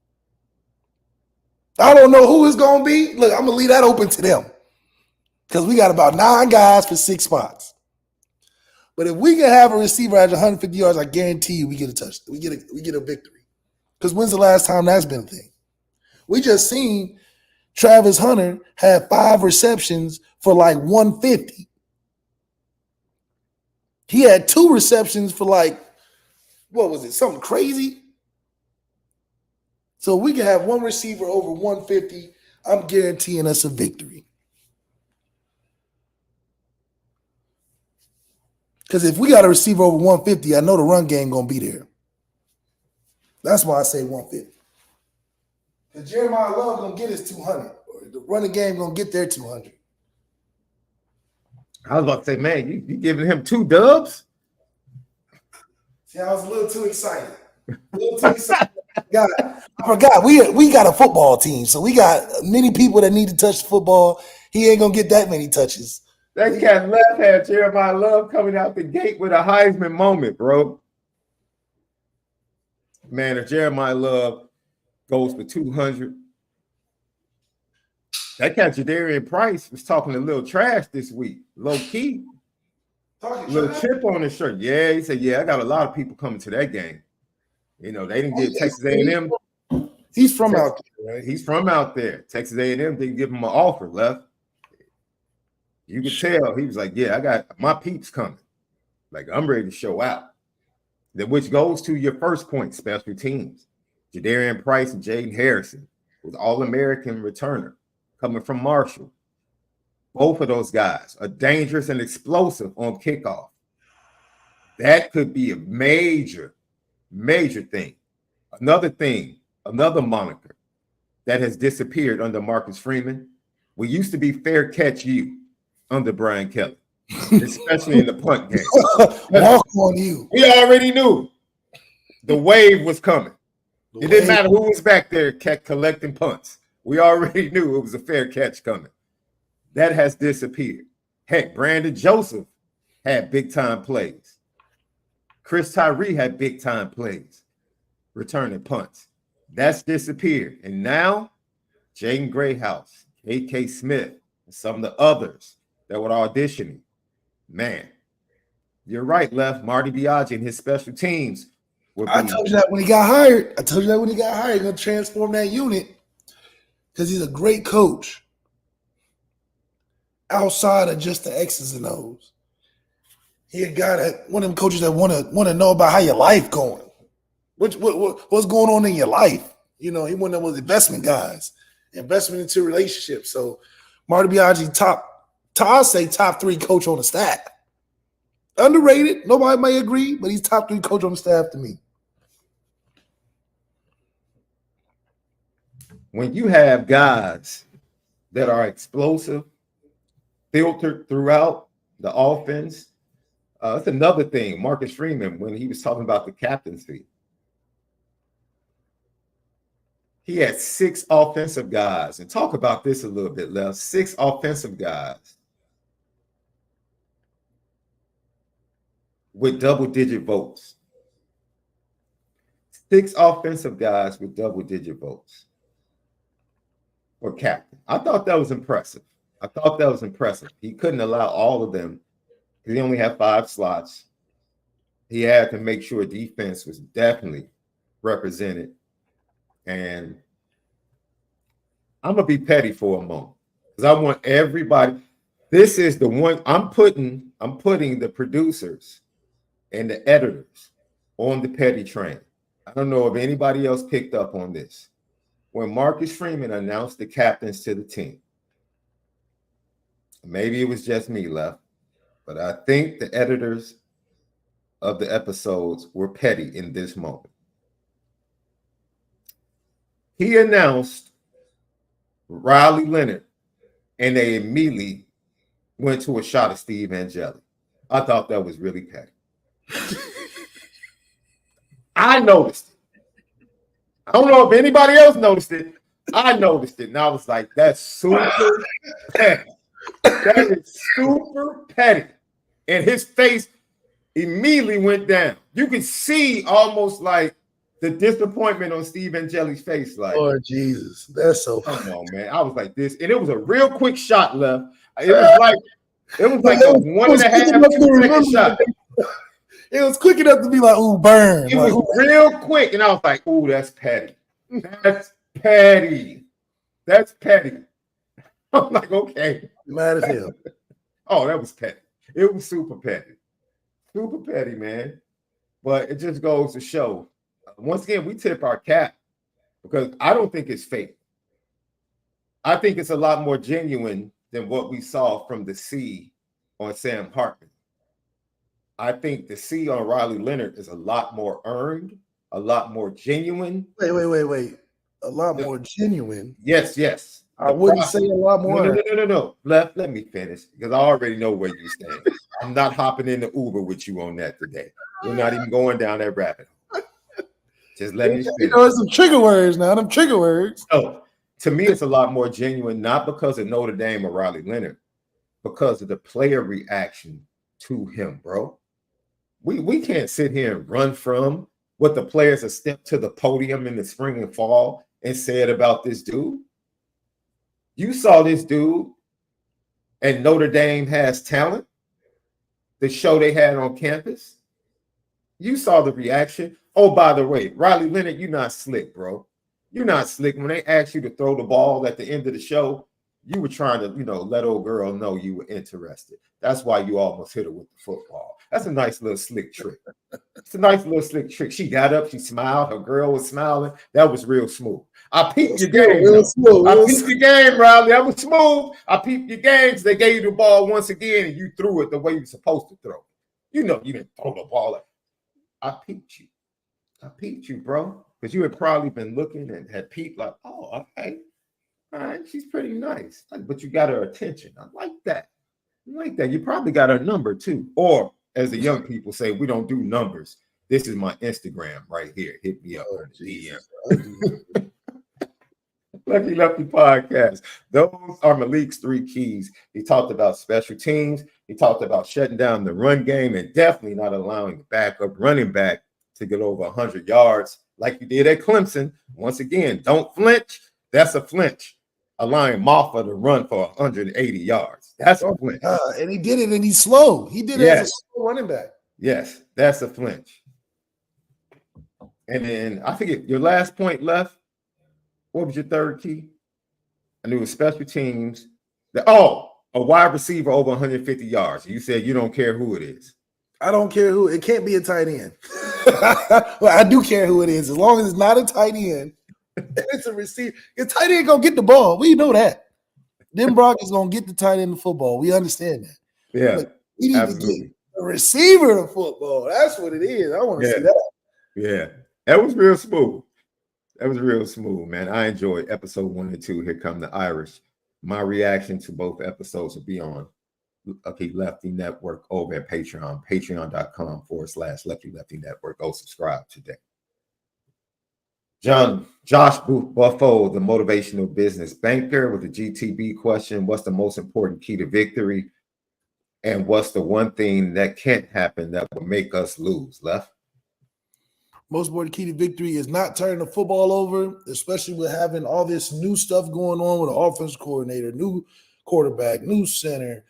Speaker 2: I don't know who it's going to be. Look, I'm going to leave that open to them because we got about 9 guys for 6 spots. But if we can have a receiver at 150 yards, I guarantee you we get a touch. We get a victory. Because when's the last time that's been a thing? We just seen Travis Hunter had 5 receptions for like 150. He had 2 receptions for like, what was it? Something crazy. So we can have one receiver over 150. I'm guaranteeing us a victory. Because if we got a receiver over 150, I know the run game going to be there. That's why I say 150. Because Jeremiah Love going to get his 200. Or the running game going to get their 200.
Speaker 3: I was about to say, man, you giving him 2 dubs?
Speaker 2: See, I was a little too excited. I forgot. We got a football team, so we got many people that need to touch the football. He ain't going to get that many touches.
Speaker 3: That cat left had Jeremiah Love coming out the gate with a Heisman moment, bro. Man, if Jeremiah Love goes for 200, that cat Jadarian Price was talking a little trash this week, low key. Little chip on his shirt. Yeah, he said, yeah, I got a lot of people coming to that game. You know, they didn't give Texas A&M.
Speaker 2: He's from out there, right?
Speaker 3: He's from out there. Texas A&M didn't give him an offer, left. You could tell he was like, yeah, I got my peeps coming. Like, I'm ready to show out. Which goes to your first point, special teams. Jadarian Price and Jaden Harrison was All-American returner coming from Marshall. Both of those guys are dangerous and explosive on kickoff. That could be a major, major thing. Another thing, another moniker that has disappeared under Marcus Freeman. We used to be fair catch you under Brian Kelly, especially in the punt game.
Speaker 2: Walk on you.
Speaker 3: We already knew the wave was coming. It didn't matter who was back there collecting punts. We already knew it was a fair catch coming. That has disappeared. Heck, Brandon Joseph had big-time plays. Chris Tyree had big-time plays, returning punts. That's disappeared. And now, Jaden Grayhouse, A.K. Smith, and some of the others that were auditioning. Man, you're right, Left. Marty Biaggi and his special teams.
Speaker 2: I told you that when he got hired. He's going to transform that unit because he's a great coach outside of just the X's and O's. He a guy that one of them coaches that want to know about how your life going. What's going on in your life? You know, he one of those investment guys, investment into relationships. So Marty Biaggi, I'll say top 3 coach on the staff. Underrated. Nobody may agree, but he's top 3 coach on the staff to me.
Speaker 3: When you have guys that are explosive, filtered throughout the offense, that's another thing. Marcus Freeman, when he was talking about the captaincy, he had 6 offensive guys. And talk about this a little bit, Left. 6 offensive guys with double-digit votes. 6 offensive guys with double-digit votes for captain. I thought that was impressive. He couldn't allow all of them because he only had 5 slots. He had to make sure defense was definitely represented. And I'm going to be petty for a moment because I want everybody. This is the one I'm putting the producers and the editors on the petty train. I don't know if anybody else picked up on this. When Marcus Freeman announced the captains to the team, maybe it was just me, Left, but I think the editors of the episodes were petty in this moment. He announced Riley Leonard, and they immediately went to a shot of Steve Angeli. I thought that was really petty. I noticed it. I don't know if anybody else noticed it. I noticed it, and I was like, that's super petty. That is super petty. And his face immediately went down. You could see almost like the disappointment on Steve Angeli's face. Like,
Speaker 2: Lord Jesus, that's so
Speaker 3: come on, man. I was like this, and it was a real quick shot, Left. It was like a 1.5 2 second shot.
Speaker 2: It was quick enough to be like, ooh, burn.
Speaker 3: It
Speaker 2: Like,
Speaker 3: was real quick, and I was like, ooh, that's petty. That's petty. That's petty. I'm like, okay.
Speaker 2: mad as hell.
Speaker 3: Oh, that was petty. It was super petty. Super petty, man. But it just goes to show, once again, we tip our cap because I don't think it's fake. I think it's a lot more genuine than what we saw from the C on Sam Hartman. I think the C on Riley Leonard is a lot more earned, a lot more genuine.
Speaker 2: Wait. A lot more genuine.
Speaker 3: Yes.
Speaker 2: I wouldn't say a lot more.
Speaker 3: No. Let me finish because I already know where you stand. I'm not hopping in the Uber with you on that today. We're not even going down that rabbit hole. Just let me finish.
Speaker 2: You know, it's some trigger words now. Them trigger words.
Speaker 3: Oh, to me, it's a lot more genuine, not because of Notre Dame or Riley Leonard, because of the player reaction to him, bro. We can't sit here and run from what the players have stepped to the podium in the spring and fall and said about this dude. You saw this dude, and Notre Dame has talent. The show they had on campus. You saw the reaction. Oh, by the way, Riley Leonard, you're not slick, bro. You're not slick. When they asked you to throw the ball at the end of the show, you were trying to, let old girl know you were interested. That's why you almost hit her with the football. That's a nice little slick trick. It's a nice little slick trick. She got up, she smiled, her girl was smiling. That was real smooth. I peeped your game. I peeped your game, Riley. That was smooth. I peeped your games. They gave you the ball once again, and you threw it the way you're supposed to throw. You didn't throw the ball. I peeped you, bro. Because you had probably been looking and had peeped like, oh, okay. All right, she's pretty nice. But you got her attention. I like that. You probably got her number too. Or as the young people say, we don't do numbers. This is my Instagram right here. Hit me up on the DM. Lucky Lefty Podcast. Those are Malik's 3 keys. He talked about special teams. He talked about shutting down the run game and definitely not allowing the backup running back to get over 100 yards like you did at Clemson. Once again, don't flinch. That's a flinch. Allowing Moffa to run for 180 yards. That's a flinch.
Speaker 2: And he did it, and he's slow. He did it as a slow running back.
Speaker 3: Yes, that's a flinch. And then I forget your last point left. What was your third key? I knew it was special teams. A wide receiver over 150 yards. You said you don't care who it is.
Speaker 2: I don't care who. It can't be a tight end. Well, I do care who it is. As long as it's not a tight end, it's a receiver. Your tight end gonna get the ball. We know that. Then Brock is gonna get the tight end the football. We understand that.
Speaker 3: Yeah,
Speaker 2: but we need to get a receiver the football. That's what it is. I want to see that.
Speaker 3: Yeah, that was real smooth. That was real smooth, man. I enjoyed episode 1 and 2. Here come the Irish. My reaction to both episodes will be on Lefty Network over at Patreon, patreon.com/Lucky Lefty Network. Go subscribe today. Josh Buffo, the motivational business banker, with the GTB question: what's the most important key to victory? And what's the one thing that can't happen that will make us lose? Left?
Speaker 2: Most important key to victory is not turning the football over, especially with having all this new stuff going on with an offense coordinator, new quarterback, new center,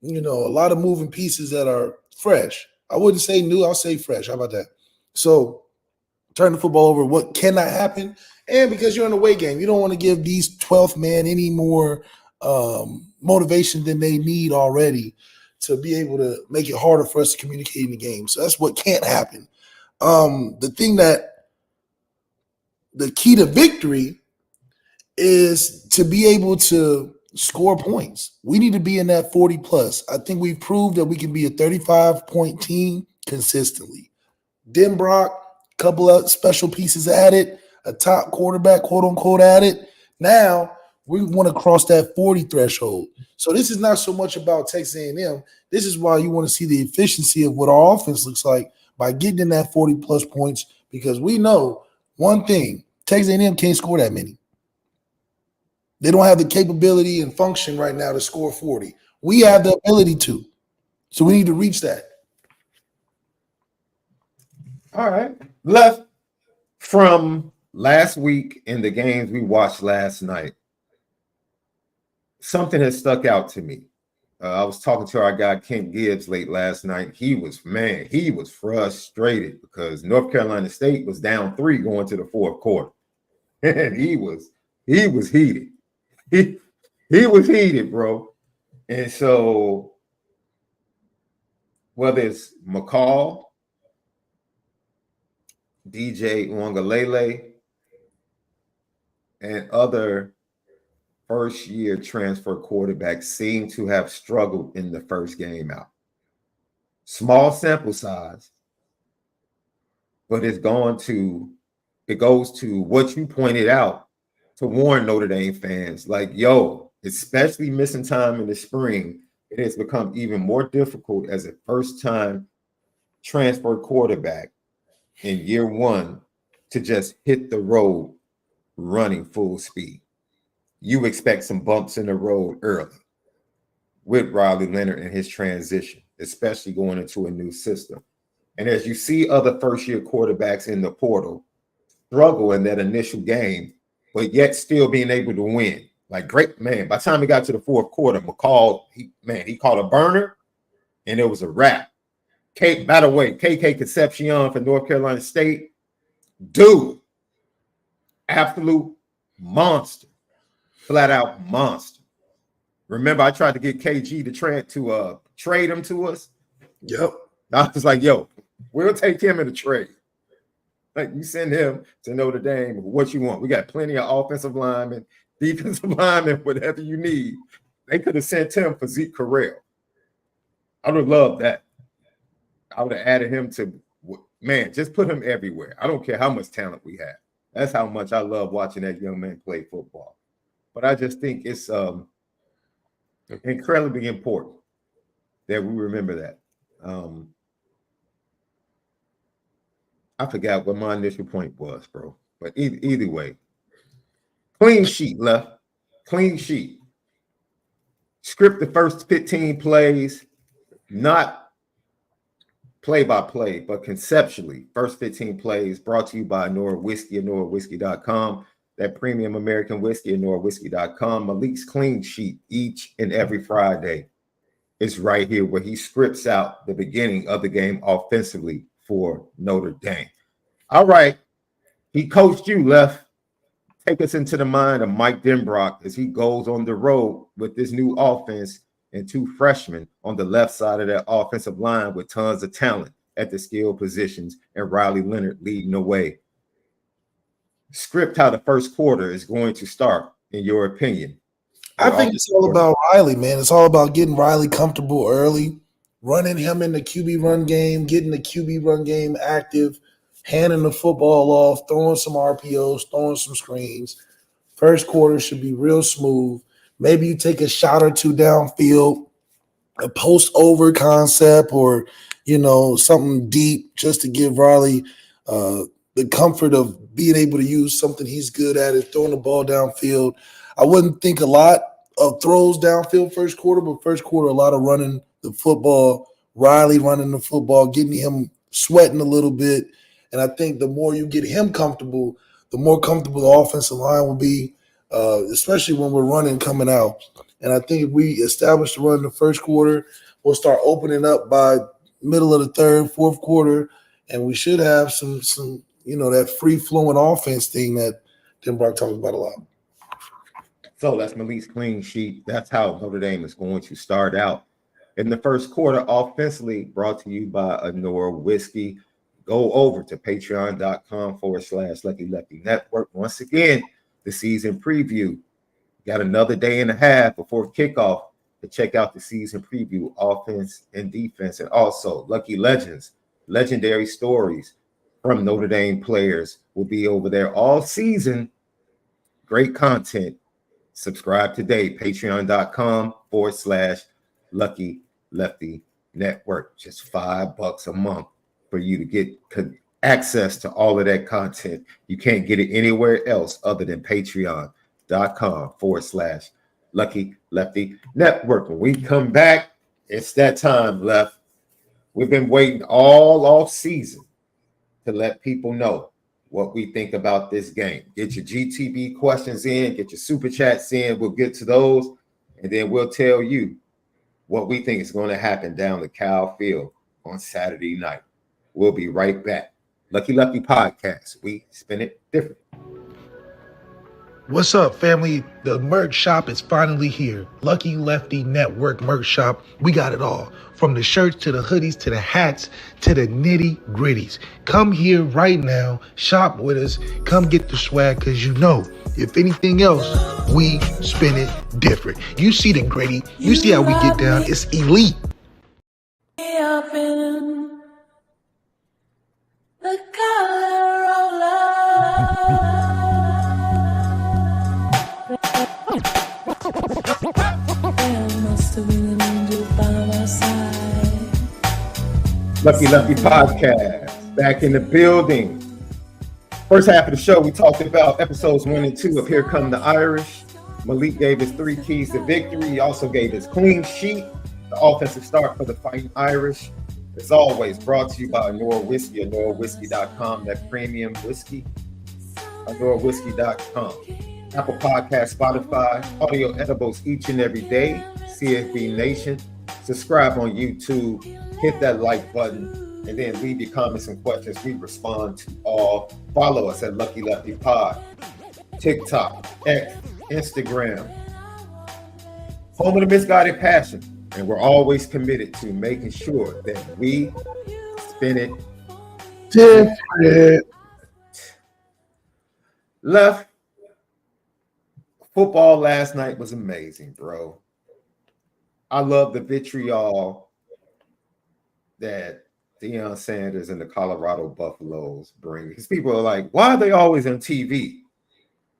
Speaker 2: a lot of moving pieces that are fresh. I wouldn't say new, I'll say fresh. How about that? So turn the football over, what cannot happen? And because you're in a away game, you don't want to give these 12th man any more motivation than they need already to be able to make it harder for us to communicate in the game. So that's what can't happen. The key to victory is to be able to score points. We need to be in that 40 plus. I think we've proved that we can be a 35-point team consistently. Denbrock, a couple of special pieces added, a top quarterback, quote unquote, added. Now we want to cross that 40 threshold. So this is not so much about Texas A&M. This is why you want to see the efficiency of what our offense looks like by getting in that 40 plus points, because we know one thing: Texas A&M can't score that many. They don't have the capability and function right now to score 40. We have the ability to. So we need to reach that.
Speaker 3: All right. Left from last week in the games we watched last night, something has stuck out to me. I was talking to our guy Kent Gibbs late last night. He was frustrated because North Carolina State was down 3 going to the fourth quarter. And he was heated. He was heated, bro. And so whether it's McCall, DJ Uwangalele, and other first-year transfer quarterbacks seem to have struggled in the first game out. Small sample size, but it goes to what you pointed out to warn Notre Dame fans, like, yo, especially missing time in the spring, it has become even more difficult as a first-time transfer quarterback in year one to just hit the road running full speed. You expect some bumps in the road early with Riley Leonard and his transition, especially going into a new system. And as you see other first-year quarterbacks in the portal struggle in that initial game, but yet still being able to win. Like, great, man, by the time he got to the fourth quarter, McCall, he caught a burner, and it was a wrap. By the way, KK Concepcion for North Carolina State, dude, absolute monster. Flat out monster. Remember, I tried to get KG to trade him to us.
Speaker 2: Yep.
Speaker 3: I was like, yo, we'll take him in a trade. Like, you send him to Notre Dame, what you want. We got plenty of offensive linemen, defensive linemen, whatever you need. They could have sent him for Zeke Correll. I would have loved that. I would have added him to, man, just put him everywhere. I don't care how much talent we have. That's how much I love watching that young man play football. But I just think it's incredibly important that we remember that. I forgot what my initial point was, bro. But either way, clean sheet, Left. Clean sheet. Script the first 15 plays, not play-by-play, but conceptually. First 15 plays brought to you by ONORA Whiskey, ONORAWhiskey.com. That premium American whiskey, ONORAWhiskey.com. Malik'S clean sheet each and every Friday is right here where he scripts out the beginning of the game offensively for Notre Dame. All right. He coached you, Left. Take us into the mind of Mike Denbrock as he goes on the road with this new offense and 2 freshmen on the left side of that offensive line with tons of talent at the skill positions and Riley Leonard leading the way. Script how the first quarter is going to start, in your opinion.
Speaker 2: I think it's all about Riley, man. It's all about getting Riley comfortable early, running him in the QB run game, getting the QB run game active, handing the football off, throwing some RPOs, throwing some screens. First quarter should be real smooth. Maybe you take a shot or 2 downfield, a post over concept, or something deep just to give Riley the comfort of being able to use something he's good at, is throwing the ball downfield. I wouldn't think a lot of throws downfield first quarter, but first quarter, a lot of running the football, Riley running the football, getting him sweating a little bit. And I think the more you get him comfortable, the more comfortable the offensive line will be, especially when we're running coming out. And I think if we establish the run in the first quarter, we'll start opening up by middle of the third, fourth quarter, and we should have some that free-flowing offense thing that Tim Brock talks about a lot.
Speaker 3: So that's Malik'S clean sheet. That's how Notre Dame is going to start out in the first quarter offensively, brought to you by ONORA Whiskey. Go over to patreon.com/Lucky Lefty Network. Once again, the season preview. Got another day and a half before kickoff to check out the season preview, offense and defense, and also Lucky Legends, legendary stories from Notre Dame players will be over there all season. Great content. Subscribe today, patreon.com/Lucky Lefty Network. Just $5 a month for you to get access to all of that content. You can't get it anywhere else other than patreon.com/Lucky Lefty Network. When we come back, it's that time, Left. We've been waiting all off season to let people know what we think about this game. Get your GTB questions in, get your super chats in. We'll get to those, and then we'll tell you what we think is going to happen down the Cal Field on Saturday night. We'll be right back. Lucky Lefty Podcast. We spin it different.
Speaker 2: What's up, family? The merch shop is finally here. Lucky Lefty Network merch shop. We got it all. From the shirts to the hoodies to the hats to the nitty gritties. Come here right now. Shop with us. Come get the swag because you know, if anything else, we spin it different. You see the gritty. You see how we get down. It's elite.
Speaker 4: The color of love. There must have been an angel by my side.
Speaker 3: Lucky Lefty Podcast, back in the building. First half of the show, we talked about episodes 1 and 2 of Here Come the Irish. Malik gave his 3 keys to victory. He also gave his clean sheet, the offensive start for the Fighting Irish. As always, brought to you by ONORA Whiskey, ONORAWhiskey.com, that premium whiskey, ONORAWhiskey.com. Apple Podcast, Spotify, audio edibles each and every day, CFB Nation. Subscribe on YouTube, hit that like button, and then leave your comments and questions. We respond to all. Follow us at Lucky Lefty Pod, TikTok, X, Instagram. Home of the Misguided Passion. And we're always committed to making sure that we spin it
Speaker 2: Different.
Speaker 3: left. Football last night was amazing, bro. I love the vitriol that Deion Sanders and the Colorado Buffaloes bring. Because people are like, why are they always on TV?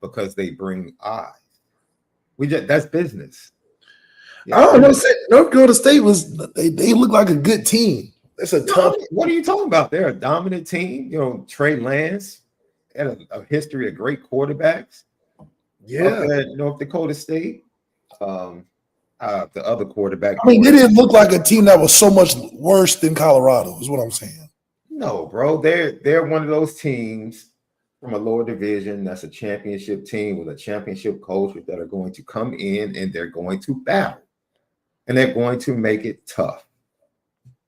Speaker 3: Because they bring eyes. That's business.
Speaker 2: I don't know. North Dakota State they look like a good team. It's a tough.
Speaker 3: What are you talking about? They're a dominant team. You know, Trey Lance had a history of great quarterbacks.
Speaker 2: Yeah,
Speaker 3: At North Dakota State. The other quarterback.
Speaker 2: I mean, they didn't look like a team that was so much worse than Colorado, is what I'm saying.
Speaker 3: No, bro. They're one of those teams from a lower division that's a championship team with a championship coach that are going to come in and they're going to battle. And they're going to make it tough.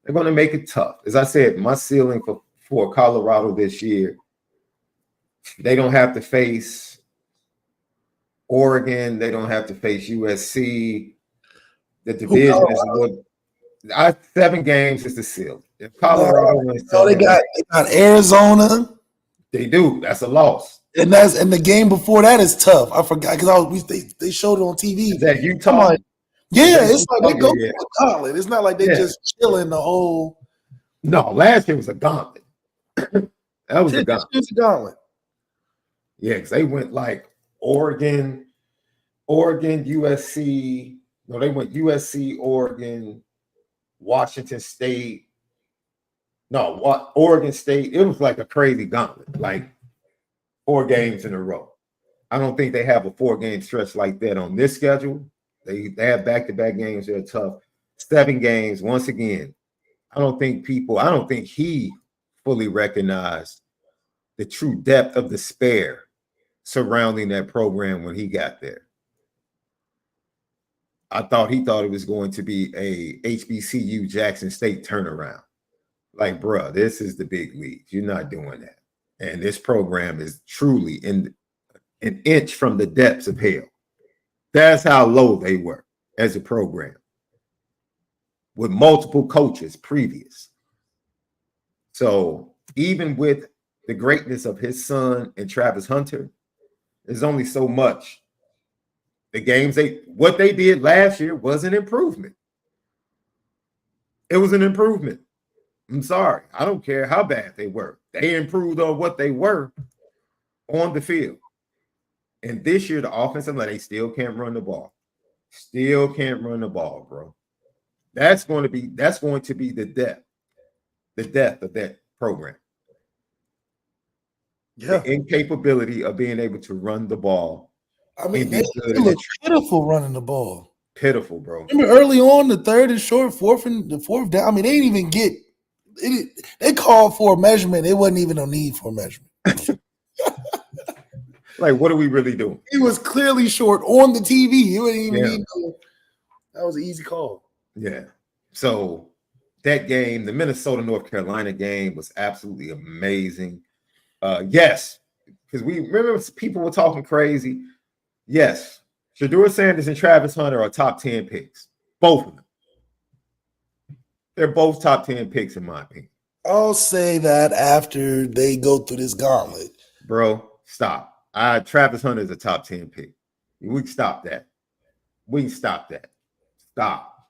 Speaker 3: They're going to make it tough. As I said, my ceiling for Colorado this year, they don't have to face Oregon. They don't have to face USC. The division is 7 games is the ceiling. If Colorado wins,
Speaker 2: they got Arizona.
Speaker 3: They do. That's a loss.
Speaker 2: And the game before that is tough. I forgot because they showed it on TV.
Speaker 3: Is that Utah?
Speaker 2: Yeah, it's like they go through a gauntlet. It's not like they just chilling the whole.
Speaker 3: No, last year was a gauntlet. That was a gauntlet.
Speaker 2: It was a gauntlet.
Speaker 3: Yeah, because they went like Oregon, USC. No, they went USC, Oregon, Washington State. No, what Oregon State. It was like a crazy gauntlet, like 4 games in a row. I don't think they have a 4-game stretch like that on this schedule. They have back-to-back games. They're tough. 7 games. Once again, I don't think he fully recognized the true depth of despair surrounding that program when he got there. He thought it was going to be a HBCU Jackson State turnaround. Like, bruh, this is the big leagues. You're not doing that. And this program is truly in an inch from the depths of hell. That's how low they were as a program with multiple coaches previous. So even with the greatness of his son and Travis Hunter, there's only so much. What they did last year was an improvement. It was an improvement. I'm sorry. I don't care how bad they were. They improved on what they were on the field. And this year, the offensive line, they still can't run the ball. Still can't run the ball, bro. That's going to be the death of that program.
Speaker 2: Yeah.
Speaker 3: The incapability of being able to run the ball.
Speaker 2: I mean, they look pitiful running the ball.
Speaker 3: Pitiful, bro.
Speaker 2: Remember early on, the 3rd and short, 4th down. I mean, they didn't even get it. They called for a measurement. It wasn't even no need for a measurement.
Speaker 3: Like, what are we really doing?
Speaker 2: It was clearly short on the TV. You wouldn't even need to. That was an easy call.
Speaker 3: Yeah. So that game, the Minnesota North Carolina game, was absolutely amazing. Yes, because we remember people were talking crazy. Yes, Shedeur Sanders and Travis Hunter are top 10 picks. Both of them. They're both top 10 picks, in my opinion.
Speaker 2: I'll say that after they go through this gauntlet.
Speaker 3: Bro, stop. Travis Hunter is a top 10 pick. We can stop that. We can stop that. Stop.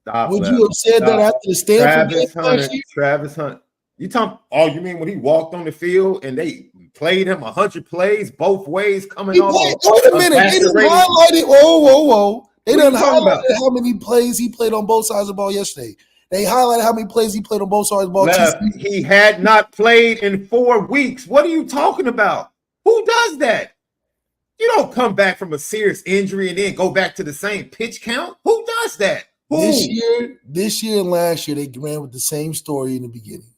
Speaker 3: Stop.
Speaker 2: Would you have said that after the Stanford game last year?
Speaker 3: Travis Hunter. You talking? Oh, you mean when he walked on the field and they played him 100 plays both ways coming off?
Speaker 2: Wait a minute. They didn't highlight it. Whoa. They didn't highlight how many plays he played on both sides of the ball yesterday. They highlighted how many plays he played on both sides of the ball.
Speaker 3: He had not played in 4 weeks. What are you talking about? Who does that? You don't come back from a serious injury and then go back to the same pitch count. Who does that? Who?
Speaker 2: This year and last year, they ran with the same story in the beginning.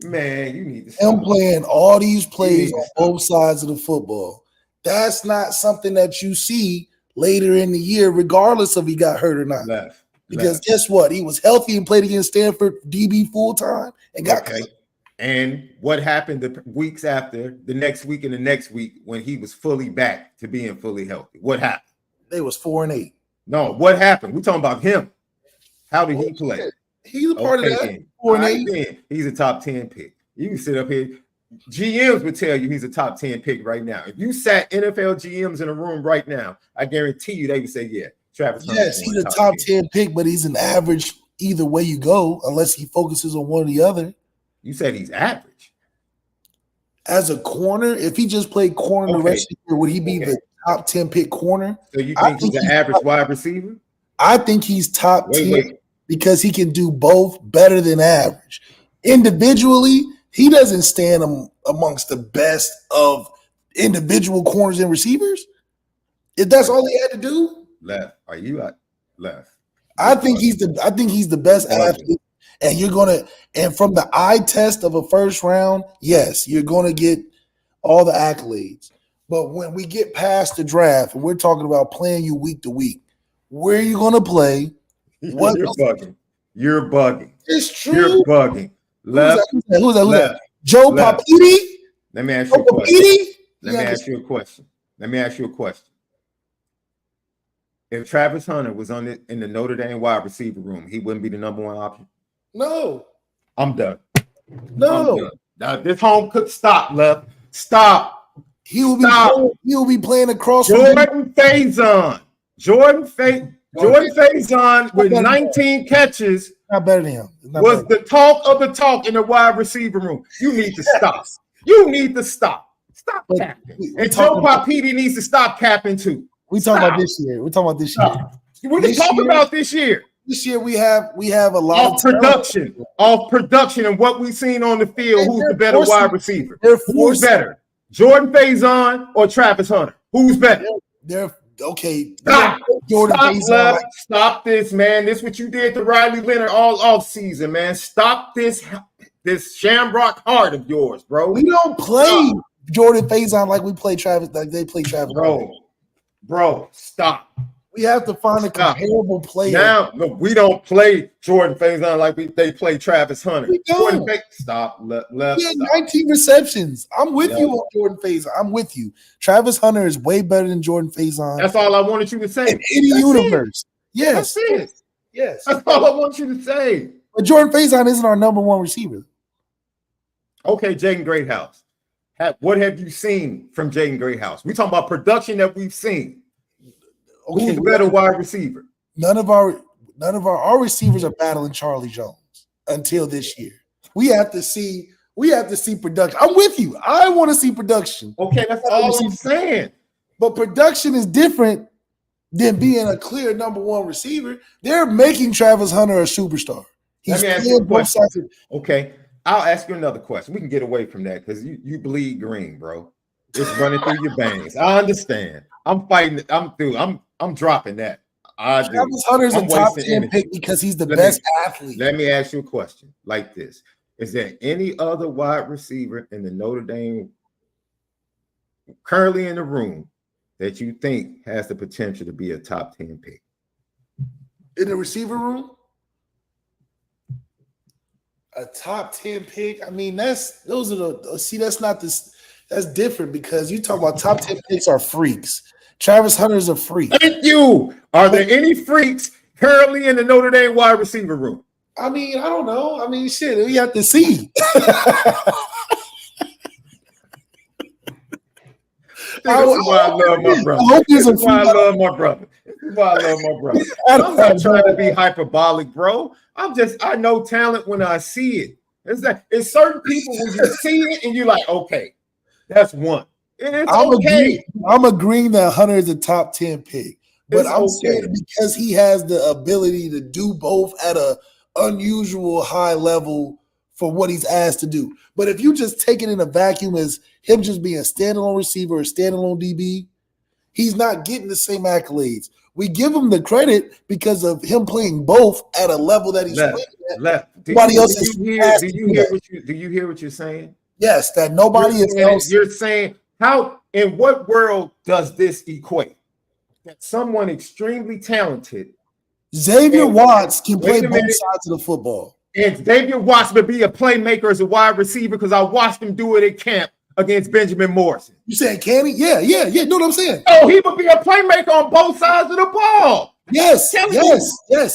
Speaker 3: Man, you need to stop.
Speaker 2: Him playing all these plays on both sides of the football. That's not something that you see later in the year, regardless of he got hurt or not. Because guess what? He was healthy and played against Stanford DB full time and got cut.
Speaker 3: And what happened the weeks after, the next week and the next week, when he was fully back to being fully healthy? What happened?
Speaker 2: They was 4-8.
Speaker 3: No, what happened? We're talking about him. How did he play?
Speaker 2: He's a part of that. 4-8.
Speaker 3: He's a top 10 pick. You can sit up here. GMs would tell you he's a top 10 pick right now. If you sat NFL GMs in a room right now, I guarantee you they would say, yeah, Travis Hunter.
Speaker 2: Yes, he's a top 10 pick, but he's an average either way you go, unless he focuses on one or the other.
Speaker 3: You said he's average.
Speaker 2: As a corner, if he just played corner the rest of the year, would he be the top 10 pick corner?
Speaker 3: So you think he's an average wide receiver?
Speaker 2: I think he's top 10 because he can do both better than average. Individually, he doesn't stand amongst the best of individual corners and receivers. If that's all he had to do.
Speaker 3: Left. Are you at left?
Speaker 2: I think he's the best athlete. And from the eye test of a first round, yes, you're gonna get all the accolades. But when we get past the draft and we're talking about playing you week to week, where are you gonna play?
Speaker 3: You're bugging. You're bugging.
Speaker 2: It's true.
Speaker 3: You're bugging. Left.
Speaker 2: Who's that? Joe Papiti?
Speaker 3: Let me ask you a question. Let me ask you a question. If Travis Hunter was in the Notre Dame wide receiver room, he wouldn't be the number one option.
Speaker 2: No.
Speaker 3: I'm done.
Speaker 2: No.
Speaker 3: I'm done. Now, this home could stop, Left. Stop.
Speaker 2: He will be playing across
Speaker 3: Jordan Faison. Jordan Faison with 19 catches.
Speaker 2: Not better than him.
Speaker 3: Was the talk of the talk in the wide receiver room. You need to stop. You need to stop. Stop capping. And Joe Papiti needs to stop capping too.
Speaker 2: We talking about this year. We're talking about this year.
Speaker 3: We're just talking about this year.
Speaker 2: This year we have a lot
Speaker 3: of production and what we've seen on the field. Who's the better wide receiver? Who's better? Jordan Faison or Travis Hunter? Who's better?
Speaker 2: They're okay.
Speaker 3: Stop this, man. This is what you did to Riley Leonard all off season, man. Stop this shamrock heart of yours, bro.
Speaker 2: We don't play Jordan Faison like we play Travis, like they play Travis.
Speaker 3: Bro, stop.
Speaker 2: We have to find a comparable player.
Speaker 3: Now, look, we don't play Jordan Faison like they play Travis Hunter. Stop. Left.
Speaker 2: He had 19 receptions. I'm with you on Jordan Faison. I'm with you. Travis Hunter is way better than Jordan Faison.
Speaker 3: That's all I wanted you to say.
Speaker 2: In any universe. Yes.
Speaker 3: That's it.
Speaker 2: Yes.
Speaker 3: That's all I want you to say.
Speaker 2: But Jordan Faison isn't our number one receiver.
Speaker 3: Okay, Jaden Greathouse. What have you seen from Jaden Greathouse? We're talking about production that we've seen. Okay, who's the better wide receiver?
Speaker 2: None of our receivers are battling Charlie Jones until this year. We have to see production. I'm with you. I want to see production.
Speaker 3: Okay, that's all I'm saying.
Speaker 2: But production is different than being a clear number one receiver. They're making Travis Hunter a superstar.
Speaker 3: Let me ask you a question. Okay, I'll ask you another question. We can get away from that because you bleed green, bro. It's running through your veins. I understand. I'm fighting. I'm through. I'm dropping that.
Speaker 2: Travis Hunter's a top 10 pick because he's the best athlete.
Speaker 3: Let me ask you a question like this. Is there any other wide receiver in the Notre Dame currently in the room that you think has the potential to be a top 10 pick?
Speaker 2: in the receiver room. A top 10 pick. I mean, that's not this. That's different because you talk about top 10 picks are freaks. Travis Hunter is a freak.
Speaker 3: Thank you. Are there any freaks currently in the Notre Dame wide receiver room?
Speaker 2: I mean, I don't know. I mean, shit, we have to see.
Speaker 3: This is why I love my brother. This is why I love my brother. This is why I love my brother. I'm not trying to be hyperbolic, bro. I know talent when I see it. It's certain people when you see it and you're like, okay, that's one. And it's okay.
Speaker 2: I'm agreeing that Hunter is a top 10 pick. But I'm saying because he has the ability to do both at a unusual high level for what he's asked to do. But if you just take it in a vacuum as him just being a standalone receiver or standalone DB, he's not getting the same accolades. We give him the credit because of him playing both at a level that he's playing at.
Speaker 3: Left. Do you hear what you're saying?
Speaker 2: Yes, that nobody else.
Speaker 3: You're saying how in what world does this equate? That someone extremely talented,
Speaker 2: Xavier Watts can play both sides of the football.
Speaker 3: And Xavier Watts would be a playmaker as a wide receiver because I watched him do it at camp against Benjamin Morrison.
Speaker 2: You saying can he? Yeah. Know what I'm saying?
Speaker 3: Oh, he would be a playmaker on both sides of the ball.
Speaker 2: Yes.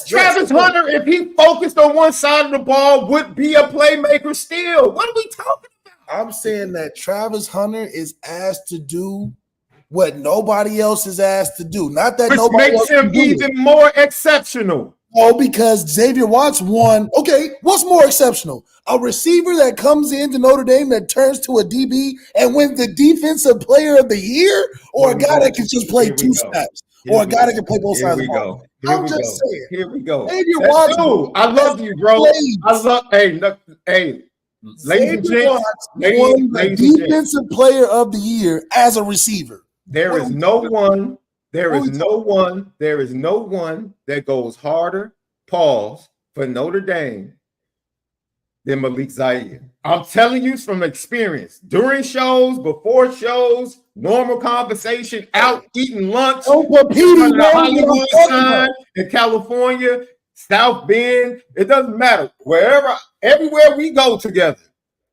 Speaker 3: Travis Hunter, if he focused on one side of the ball, would be a playmaker still. What are we talking about?
Speaker 2: I'm saying that Travis Hunter is asked to do what nobody else is asked to do. Not that nobody else
Speaker 3: makes him even more exceptional.
Speaker 2: Oh, because Xavier Watts won. Okay, what's more exceptional? A receiver that comes into Notre Dame that turns to a DB and wins the defensive player of the year, or a guy that can just play two snaps, or a guy that can play both sides of the ball. I'm just saying.
Speaker 3: Here we go.
Speaker 2: Xavier Watts.
Speaker 3: I love you, bro. Ladies and gents,
Speaker 2: won the defensive player of the year as a receiver.
Speaker 3: There is no one that goes harder, pause, for Notre Dame than Malik'S ZAIRE. I'm telling you from experience. During shows, before shows, normal conversation, out eating lunch, Hollywood sign in California, South Bend, it doesn't matter. Everywhere we go together,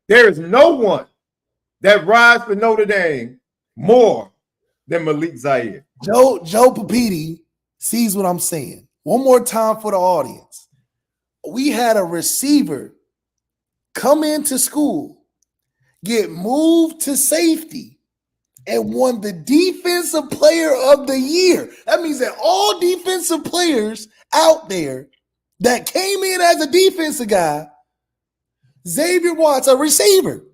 Speaker 3: there is no one that rides for Notre Dame more than Malik'S ZAIRE.
Speaker 2: Joe Papiti sees what I'm saying. One more time for the audience. We had a receiver come into school, get moved to safety, and won the defensive player of the year. That means that all defensive players out there that came in as a defensive guy, Xavier Watts, a receiver,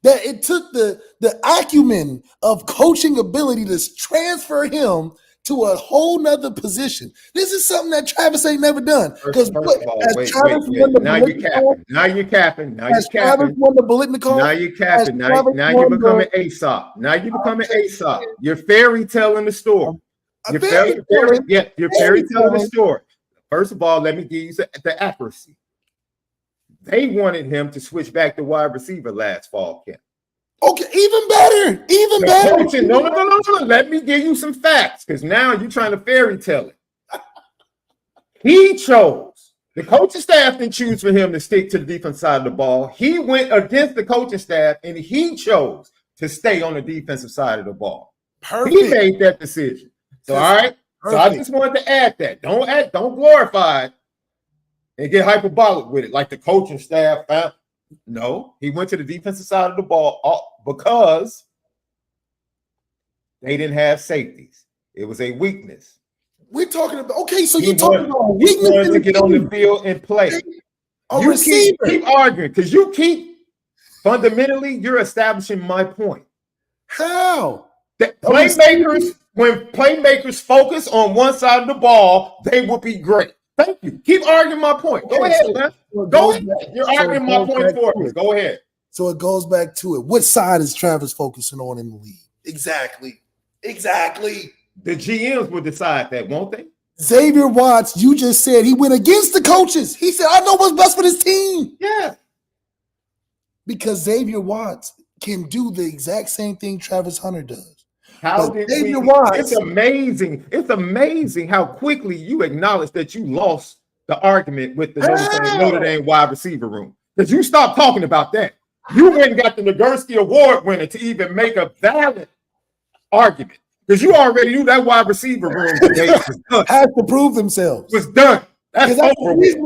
Speaker 2: that it took the acumen of coaching ability to transfer him to a whole nother position. This is something that Travis ain't never done. Because now
Speaker 3: you're capping. Now you're capping. Now you're capping. Now you're capping. Now you're becoming Aesop. Now you're becoming Aesop. You're fairy telling the story. You're fairy telling the story. First of all, let me give you the accuracy. They wanted him to switch back to wide receiver last fall camp.
Speaker 2: Okay, even better.
Speaker 3: Coaching, no. Let me give you some facts because now you're trying to fairy tell it. He chose. The coaching staff didn't choose for him to stick to the defense side of the ball. He went against the coaching staff and he chose to stay on the defensive side of the ball.
Speaker 2: Perfect.
Speaker 3: He made that decision. So, all right. Perfect. So I just wanted to add that. Don't glorify it and get hyperbolic with it like the coaching staff found. No, he went to the defensive side of the ball because they didn't have safeties. It was a weakness.
Speaker 2: We're talking about so you're talking about weakness.
Speaker 3: He wanted to get on the field and play. Keep arguing because fundamentally you're establishing my point.
Speaker 2: How?
Speaker 3: That playmakers, when playmakers focus on one side of the ball, they will be great. Thank you. Keep arguing my point. Go ahead, man. Go ahead. You're arguing my point for me. Go ahead.
Speaker 2: So it goes back to it. What side is Travis focusing on in the league? Exactly.
Speaker 3: The GMs will decide that, won't they?
Speaker 2: Xavier Watts, you just said he went against the coaches. He said, I know what's best for this team.
Speaker 3: Yeah.
Speaker 2: Because Xavier Watts can do the exact same thing Travis Hunter does.
Speaker 3: How
Speaker 2: But
Speaker 3: did
Speaker 2: Xavier
Speaker 3: we?
Speaker 2: Watts-
Speaker 3: It's amazing. It's amazing how quickly you acknowledge that you lost the argument with the Notre Dame wide receiver room. Because you stopped talking about that. You went and got the Nagurski Award winner to even make a valid argument. Because you already knew that wide receiver room today
Speaker 2: has to prove themselves.
Speaker 3: was done. That's over with.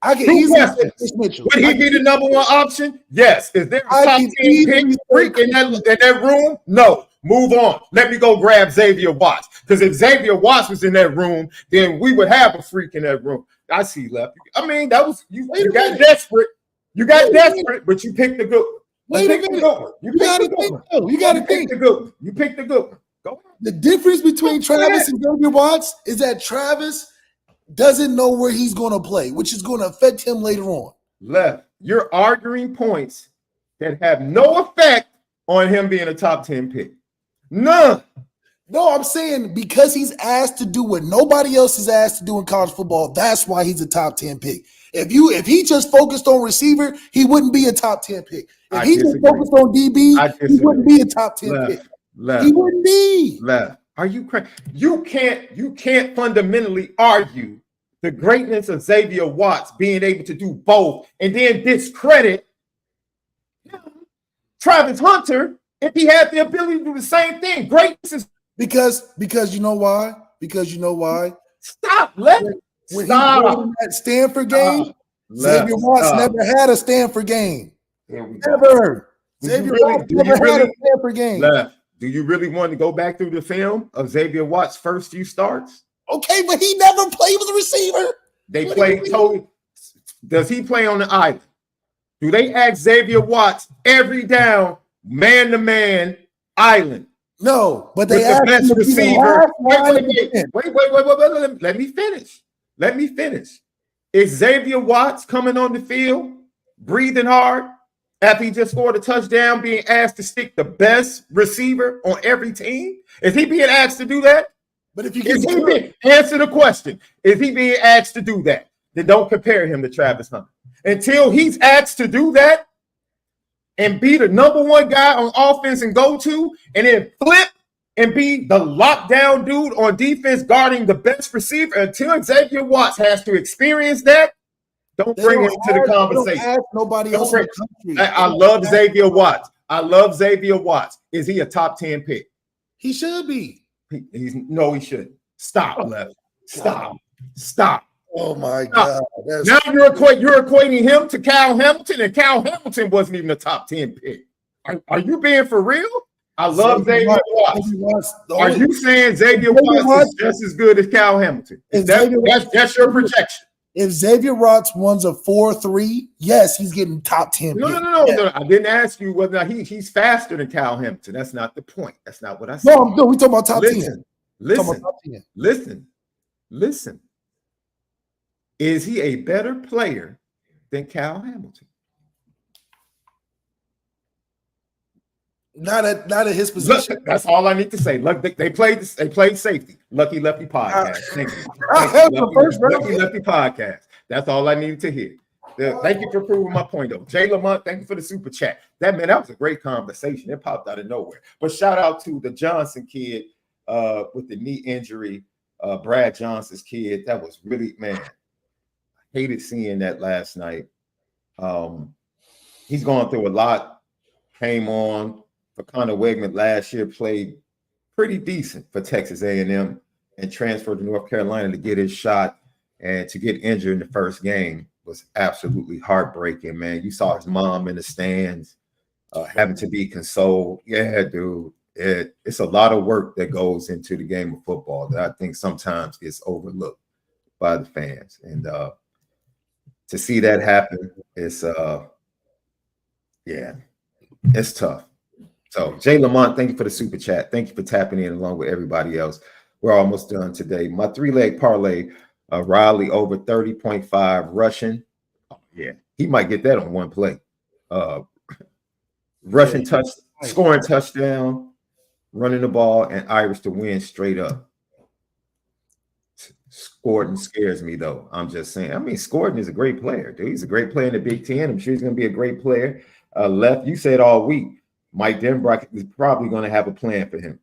Speaker 2: I can easily say Chris Mitchell.
Speaker 3: Would he be the number one option? Yes. Is there a
Speaker 2: I
Speaker 3: top
Speaker 2: can
Speaker 3: 10 pick freak in that room? No. Move on. Let me go grab Xavier Watts. Because if Xavier Watts was in that room, then we would have a freak in that room. I see, Lefty. I mean, that was you got desperate. You got desperate, but you picked the good one.
Speaker 2: Wait a minute. You got to think. You got to think.
Speaker 3: You picked the good one. Go ahead.
Speaker 2: The difference between Travis and Xavier Watts is that Travis doesn't know where he's going to play, which is going to affect him later on.
Speaker 3: Left. You're arguing points that have no effect on him being a top 10 pick. None.
Speaker 2: No, I'm saying because he's asked to do what nobody else is asked to do in college football, that's why he's a top 10 pick. If he just focused on receiver, he wouldn't be a top 10 pick. If he just focused on DB, he wouldn't be a top 10 pick. He wouldn't be.
Speaker 3: Left. Are you crazy? You can't fundamentally argue the greatness of Xavier Watts being able to do both and then discredit Travis Hunter if he had the ability to do the same thing. Greatness is
Speaker 2: because you know why? Because you know why?
Speaker 3: Stop, Lefty.
Speaker 2: When he won that Stanford game, Xavier Watts never had a Stanford game. Never. Xavier Watts never had a Stanford game.
Speaker 3: Do you really want to go back through the film of Xavier Watts' first few starts?
Speaker 2: Okay, but he never played with a receiver.
Speaker 3: They played totally. Does he play on the island? Do they ask Xavier Watts every down, man-to-man island?
Speaker 2: No, but they asked
Speaker 3: the best
Speaker 2: him to be
Speaker 3: receiver.
Speaker 2: Wait.
Speaker 3: Let me finish. Let me finish. Is Xavier Watts coming on the field, breathing hard, after he just scored a touchdown, being asked to stick the best receiver on every team? Is he being asked to do that?
Speaker 2: But if you
Speaker 3: answer the question, is he being asked to do that? Then don't compare him to Travis Hunter. Until he's asked to do that and be the number one guy on offense and go to, and then flip and be the lockdown dude on defense guarding the best receiver, until Xavier Watts has to experience that, don't bring him to the conversation.
Speaker 2: Nobody else in the country.
Speaker 3: I love Xavier Watts. I love Xavier Watts. Is he a top 10 pick?
Speaker 2: He should be.
Speaker 3: He shouldn't. Stop, Left. Stop.
Speaker 2: Oh my God.
Speaker 3: Now you're equating him to Cal Hamilton, and Cal Hamilton wasn't even a top 10 pick. Are you being for real? I love Xavier Watts. Are you saying Xavier Watts is just as good as Cal Hamilton? That's your projection.
Speaker 2: If Xavier Watts wins a 4.3, yes, he's getting top 10.
Speaker 3: No. I didn't ask you whether or not he's faster than Cal Hamilton. That's not the point. That's not what I said.
Speaker 2: No, we talking about top 10.
Speaker 3: Listen. Is he a better player than Cal Hamilton?
Speaker 2: Not at his position.
Speaker 3: Look, that's all I need to say. Look, they played safety. Lucky Lefty podcast. Thank you. Lucky Lefty podcast. That's all I needed to hear. Thank you for proving my point, though. Jay Lamont, thank you for the super chat. That was a great conversation. It popped out of nowhere. But shout out to the Johnson kid with the knee injury, Brad Johnson's kid. That was really, man, I hated seeing that last night. He's going through a lot. Came on for Connor Wegman last year, played pretty decent for Texas A&M and transferred to North Carolina to get his shot, and to get injured in the first game was absolutely heartbreaking, man. You saw his mom in the stands having to be consoled. Yeah, dude, it's a lot of work that goes into the game of football that I think sometimes gets overlooked by the fans. And to see that happen is, it's tough. So, Jay Lamont, thank you for the super chat. Thank you for tapping in along with everybody else. We're almost done today. My 3-leg parlay, Riley over 30.5 rushing. Oh, yeah, he might get that on one play. Rushing scoring touchdown, running the ball, and Irish to win straight up. Scorden scares me, though. I'm just saying. I mean, Scorden is a great player, dude. He's a great player in the Big Ten. I'm sure he's going to be a great player. Left, you said all week, Mike Denbrock is probably going to have a plan for him.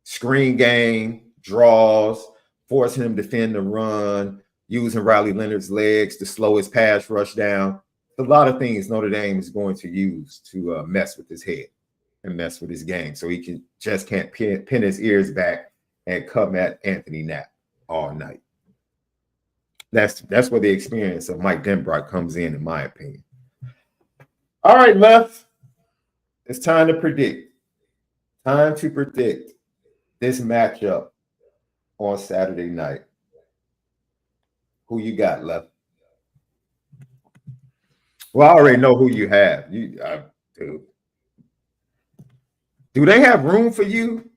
Speaker 3: Screen game, draws, forcing him to defend the run, using Riley Leonard's legs to slow his pass rush down. A lot of things Notre Dame is going to use to mess with his head and mess with his game, so he can't pin his ears back and come at Anthony Knapp all night. That's where the experience of Mike Denbrock comes in my opinion. All right, Left. It's time to predict. Time to predict this matchup on Saturday night. Who you got, Left? Well, I already know who you have. Do they have room for you?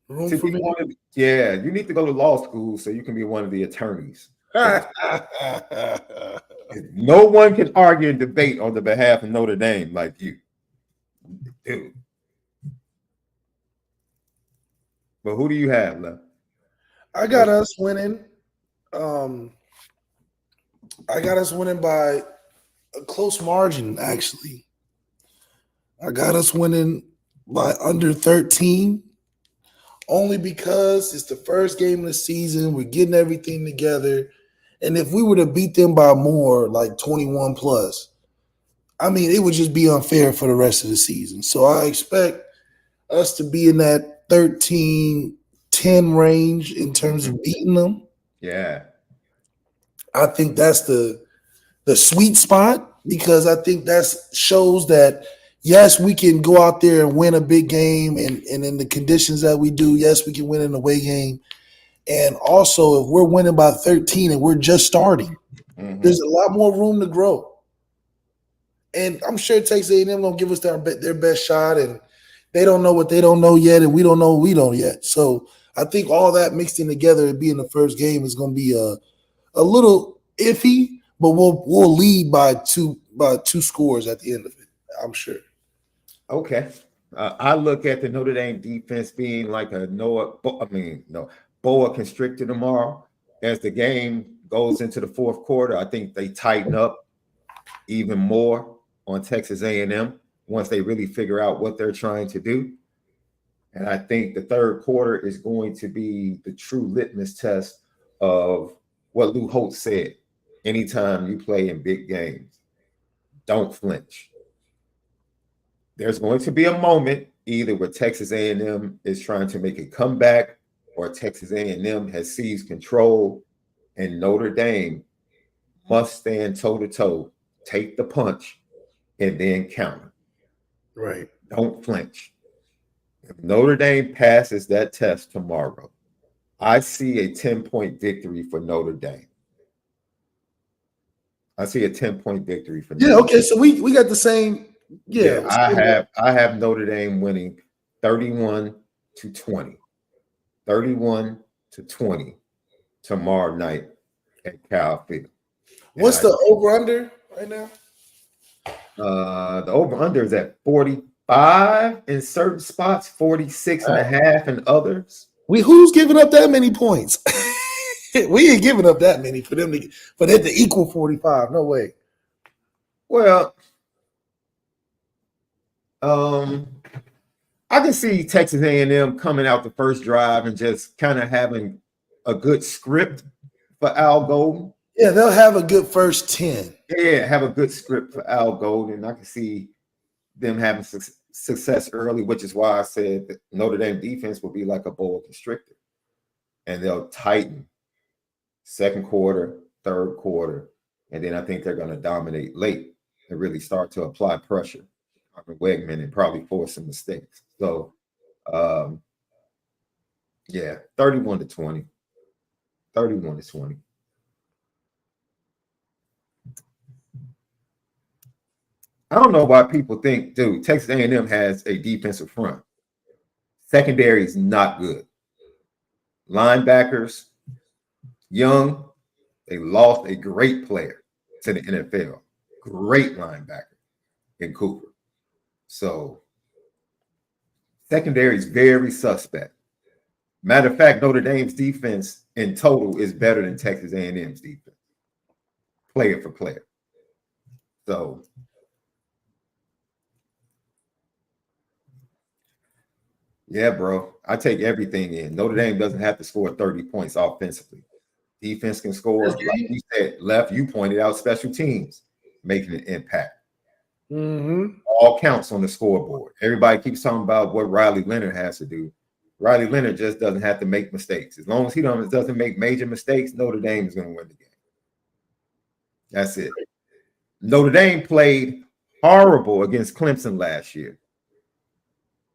Speaker 2: Room
Speaker 3: To
Speaker 2: for
Speaker 3: be
Speaker 2: me?
Speaker 3: one of yeah, you need to go to law school so you can be one of the attorneys. No one can argue and debate on the behalf of Notre Dame like you. Dude. But who do you have, Left?
Speaker 2: I got us winning. I got us winning by a close margin, actually. I got us winning by under 13, only because it's the first game of the season. We're getting everything together. And if we were to beat them by more, like 21 plus, I mean, it would just be unfair for the rest of the season. So I expect us to be in that 13-10 range in terms of beating them.
Speaker 3: Yeah.
Speaker 2: I think that's the sweet spot, because I think that shows that, yes, we can go out there and win a big game, and in the conditions that we do, yes, we can win an away game. And also, if we're winning by 13 and we're just starting, there's a lot more room to grow. And I'm sure Texas A&M going to give us their best shot, and they don't know what they don't know yet, and we don't know what we don't yet. So I think all that mixed in together and being the first game is going to be a little iffy, but we'll lead by two scores at the end of it, I'm sure.
Speaker 3: Okay. I look at the Notre Dame defense being like a boa constrictor tomorrow. As the game goes into the fourth quarter, I think they tighten up even more on Texas A&M once they really figure out what they're trying to do. And I think the third quarter is going to be the true litmus test of what Lou Holtz said. Anytime you play in big games, don't flinch. There's going to be a moment either where Texas A&M is trying to make a comeback or Texas A&M has seized control, and Notre Dame must stand toe-to-toe, take the punch, and then counter.
Speaker 2: Right.
Speaker 3: Don't flinch. If Notre Dame passes that test tomorrow, I see a 10-point victory for Notre Dame. I see a 10-point victory for Notre Dame.
Speaker 2: Okay, so we got the same. Yeah,
Speaker 3: I have Notre Dame winning 31-20. 31-20 tomorrow night at Cal Field.
Speaker 2: What's the over-under right now?
Speaker 3: The over-under is at 45 in certain spots, 46 and a half in others.
Speaker 2: Who's giving up that many points? We ain't giving up that many for them to equal 45. No way.
Speaker 3: Well, I can see Texas A&M coming out the first drive and just kind of having a good script for Al Golden.
Speaker 2: Yeah, they'll have a good first 10.
Speaker 3: Yeah, have a good script for Al Golden. I can see them having success early, which is why I said that Notre Dame defense will be like a boa constrictor. And they'll tighten second quarter, third quarter, and then I think they're going to dominate late and really start to apply pressure on Wegman and probably force some mistakes. So, 31-20. 31-20. I don't know why people think, dude, Texas A&M has a defensive front. Secondary is not good. Linebackers, young, they lost a great player to the NFL. Great linebacker in Cooper. So, secondary is very suspect. Matter of fact, Notre Dame's defense in total is better than Texas A&M's defense, player for player. So, Yeah, bro. I take everything in. Notre Dame doesn't have to score 30 points offensively. Defense can score. Like you said, Left, you pointed out special teams making an impact.
Speaker 2: Mm-hmm.
Speaker 3: All counts on the scoreboard. Everybody keeps talking about what Riley Leonard has to do. Riley Leonard just doesn't have to make mistakes. As long as he doesn't make major mistakes, Notre Dame is going to win the game. That's it. Notre Dame played horrible against Clemson last year.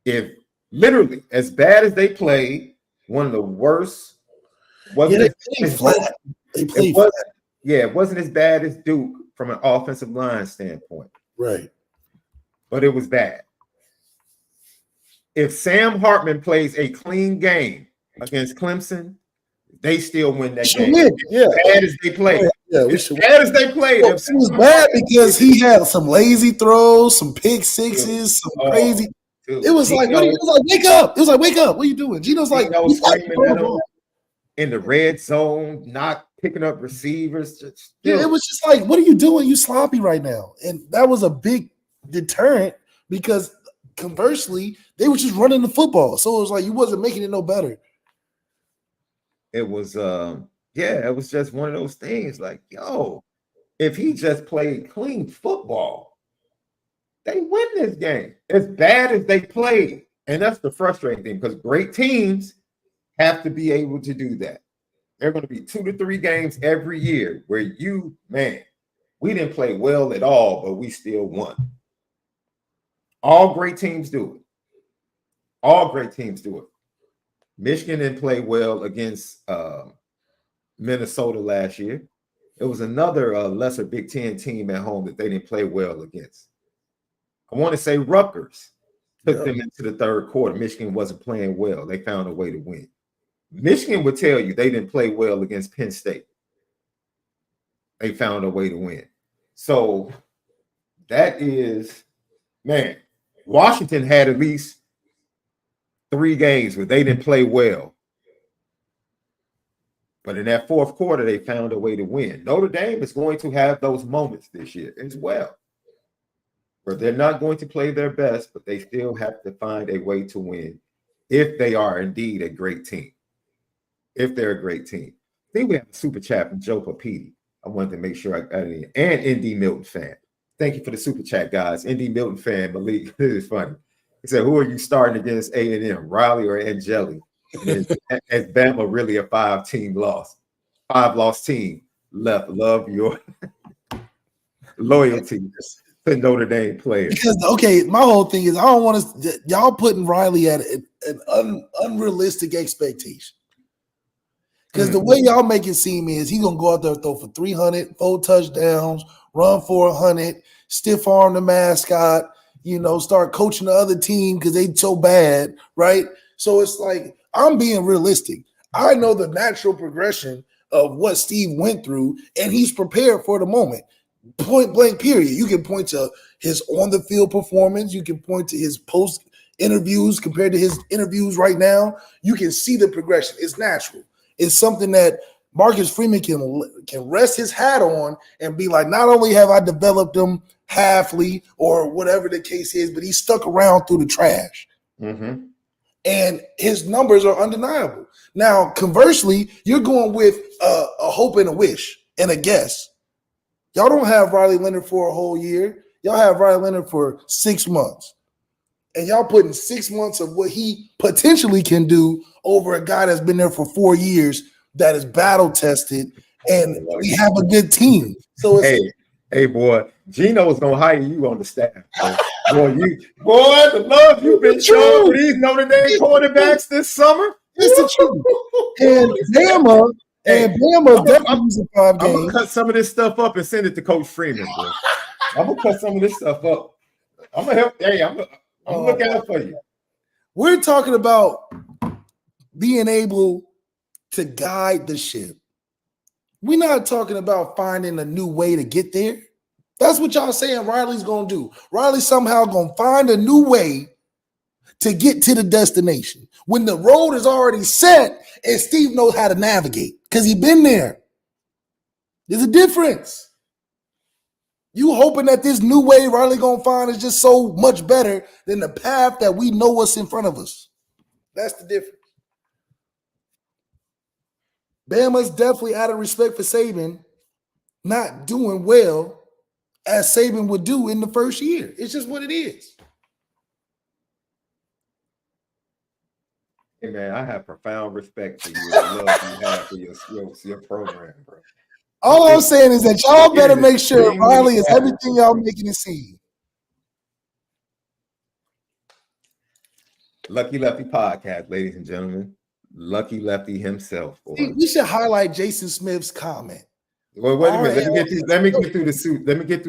Speaker 3: If literally as bad as they played, one of the worst.
Speaker 2: Yeah, they played flat. They played flat.
Speaker 3: Yeah, it wasn't as bad as Duke from an offensive line standpoint.
Speaker 2: Right.
Speaker 3: But it was bad. If Sam Hartman plays a clean game against Clemson, they still win that game.
Speaker 2: Win. Yeah.
Speaker 3: As bad as they play.
Speaker 2: Yeah,
Speaker 3: as bad as they played.
Speaker 2: Well, it was bad because he had some lazy throws, some pick sixes, some crazy. Dude, it was like, it was like, wake up. It was like, wake up. What are you doing? Gino's like,
Speaker 3: in the red zone, not picking up receivers.
Speaker 2: It was just like, what are you doing? You sloppy right now. And that was a big deterrent because conversely, they were just running the football. So it was like you wasn't making it no better.
Speaker 3: It was it was just one of those things like, yo, if he just played clean football, they win this game as bad as they played. And that's the frustrating thing because great teams have to be able to do that. There are going to be 2 to 3 games every year where we didn't play well at all, but we still won. All great teams do it. All great teams do it. Michigan didn't play well against Minnesota last year. It was another lesser Big Ten team at home that they didn't play well against. I want to say Rutgers took them into the third quarter. Michigan wasn't playing well. They found a way to win. Michigan would tell you they didn't play well against Penn State. They found a way to win. So that is, Washington had at least 3 games where they didn't play well. But in that fourth quarter, they found a way to win. Notre Dame is going to have those moments this year as well, where they're not going to play their best, but they still have to find a way to win if they are indeed a great team. If they're a great team. I think we have a super chat from Joe Papiti. I wanted to make sure I got it in. And ND Milton fan. Thank you for the super chat, guys. ND Milton fan, Malik. This is funny. He said, who are you starting against A&M, Riley or Angeli? Is Bama really a 5-loss team? Left, love your loyalty to Notre Dame players.
Speaker 2: Because, my whole thing is I don't want to – y'all putting Riley at an unrealistic expectation. Because the way y'all make it seem is he's going to go out there and throw for 300, 4 touchdowns, run for 100, stiff arm the mascot, start coaching the other team because they so bad, right? So it's like I'm being realistic. I know the natural progression of what Steve went through, and he's prepared for the moment. Point blank, period. You can point to his on-the-field performance. You can point to his post interviews compared to his interviews right now. You can see the progression. It's natural. It's something that Marcus Freeman can rest his hat on and be like, not only have I developed him halfly or whatever the case is, but he stuck around through the trash.
Speaker 3: Mm-hmm.
Speaker 2: And his numbers are undeniable. Now, conversely, you're going with a hope and a wish and a guess. Y'all don't have Riley Leonard for a whole year. Y'all have Riley Leonard for 6 months. And y'all putting 6 months of what he potentially can do over a guy that's been there for 4 years that is battle tested, and we have a good team. So it's
Speaker 3: hey, boy, Gino is gonna hire you on the staff. Boy, the love you've been showing for these Notre Dame quarterbacks this summer.
Speaker 2: It's the truth. And Bama definitely losing 5 games.
Speaker 3: I'm gonna cut some of this stuff up and send it to Coach Freeman, bro. I'm gonna cut some of this stuff up. I'm gonna help. Hey, I'm looking out for you.
Speaker 2: We're talking about being able to guide the ship. We're not talking about finding a new way to get there. That's what y'all saying Riley's going to do. Riley's somehow going to find a new way to get to the destination when the road is already set and Steve knows how to navigate because he's been there. There's a difference. You hoping that this new way Riley going to find is just so much better than the path that we know what's in front of us. That's the difference. Bama's definitely out of respect for Saban not doing well as Saban would do in the first year. It's just what it is.
Speaker 3: Hey man, I have profound respect for you and the love you have for your program, bro.
Speaker 2: All I'm saying is that y'all better make sure
Speaker 3: extremely
Speaker 2: Riley is
Speaker 3: admirable.
Speaker 2: everything y'all making it seem.
Speaker 3: Lucky Lefty podcast, ladies and gentlemen. Lucky Lefty himself.
Speaker 2: See, we should highlight Jason Smith's comment.
Speaker 3: Well, wait a minute. Let me get through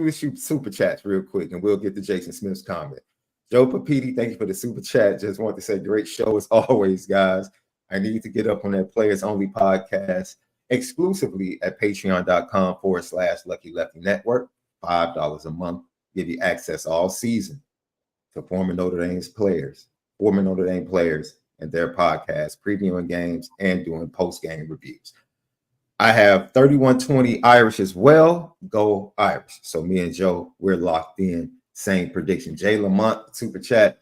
Speaker 3: the super chats real quick, and we'll get to Jason Smith's comment. Joe Papiti, thank you for the super chat. Just want to say, great show as always, guys. I need to get up on that Players Only podcast exclusively at patreon.com/Lucky Lefty Network. $5 a month. Give you access all season to former Notre Dame players and their podcasts, previewing games and doing post-game reviews. I have 3120 Irish as well. Go Irish. So me and Joe, we're locked in. Same prediction. Jay Lamont, super chat.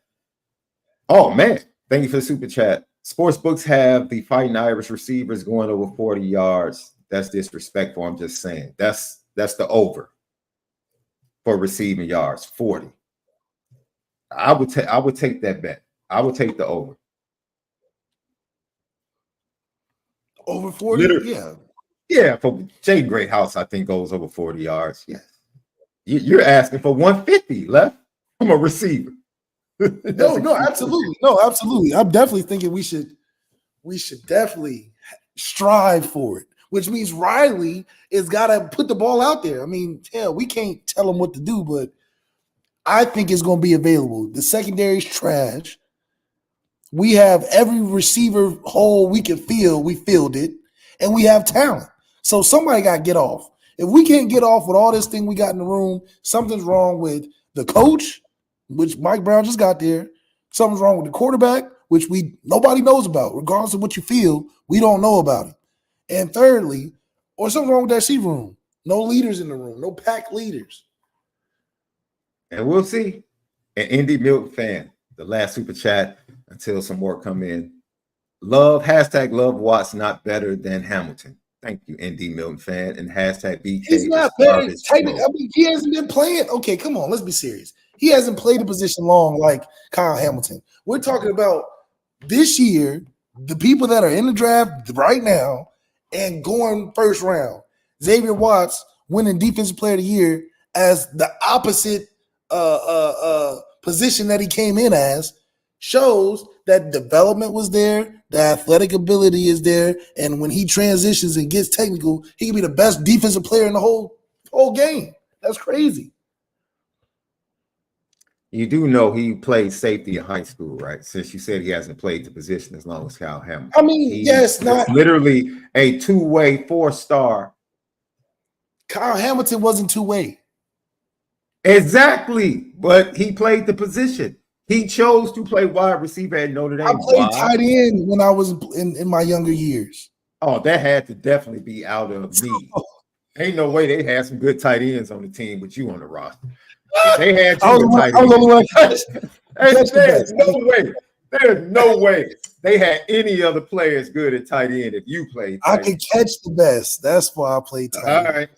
Speaker 3: Oh, man. Thank you for the super chat. Sports books have the Fighting Irish receivers going over 40 yards. That's disrespectful. I'm just saying. That's the over for receiving yards, 40. I would take that bet. I would take the over.
Speaker 2: Over 40?
Speaker 3: Literally.
Speaker 2: Yeah.
Speaker 3: Yeah, for Jay Greathouse, I think goes over 40 yards. Yes. You're asking for 150 left from a receiver.
Speaker 2: No, absolutely. No, absolutely. I'm definitely thinking we should definitely strive for it, which means Riley has got to put the ball out there. I mean, hell, we can't tell him what to do, but I think it's going to be available. The secondary's trash. We have every receiver hole we can fill. We filled it, and we have talent. So somebody got to get off. If we can't get off with all this thing we got in the room, something's wrong with the coach, which Mike Brown just got there. Something's wrong with the quarterback, which nobody knows about. Regardless of what you feel, we don't know about it. And thirdly, or something wrong with that receiver room. No leaders in the room. No pack leaders.
Speaker 3: And we'll see. An Indy Milk fan, the last super chat until some more come in. Love Watts not better than Hamilton. Thank you, ND Milton fan, and hashtag BK.
Speaker 2: He's not better. I mean, he hasn't been playing. Okay, come on, let's be serious. He hasn't played a position long like Kyle Hamilton. We're talking about this year, the people that are in the draft right now and going first round. Xavier Watts winning Defensive Player of the Year as the opposite position that he came in as shows that development was there, the athletic ability is there, and when he transitions and gets technical, he can be the best defensive player in the whole game. That's crazy.
Speaker 3: You do know he played safety in high school, right? Since you said he hasn't played the position as long as Kyle Hamilton.
Speaker 2: I mean, not
Speaker 3: literally a two-way 4-star.
Speaker 2: Kyle Hamilton wasn't two-way.
Speaker 3: Exactly, but he played the position. He chose to play wide receiver at Notre Dame.
Speaker 2: I played tight end when I was in my younger years.
Speaker 3: Oh, that had to definitely be out of need. Ain't no way they had some good tight ends on the team with you on the roster. If they had you tight end. There's no way. There's no way they had any other players good at tight end if you played.
Speaker 2: I could catch the best. That's why I played tight end.
Speaker 3: All right.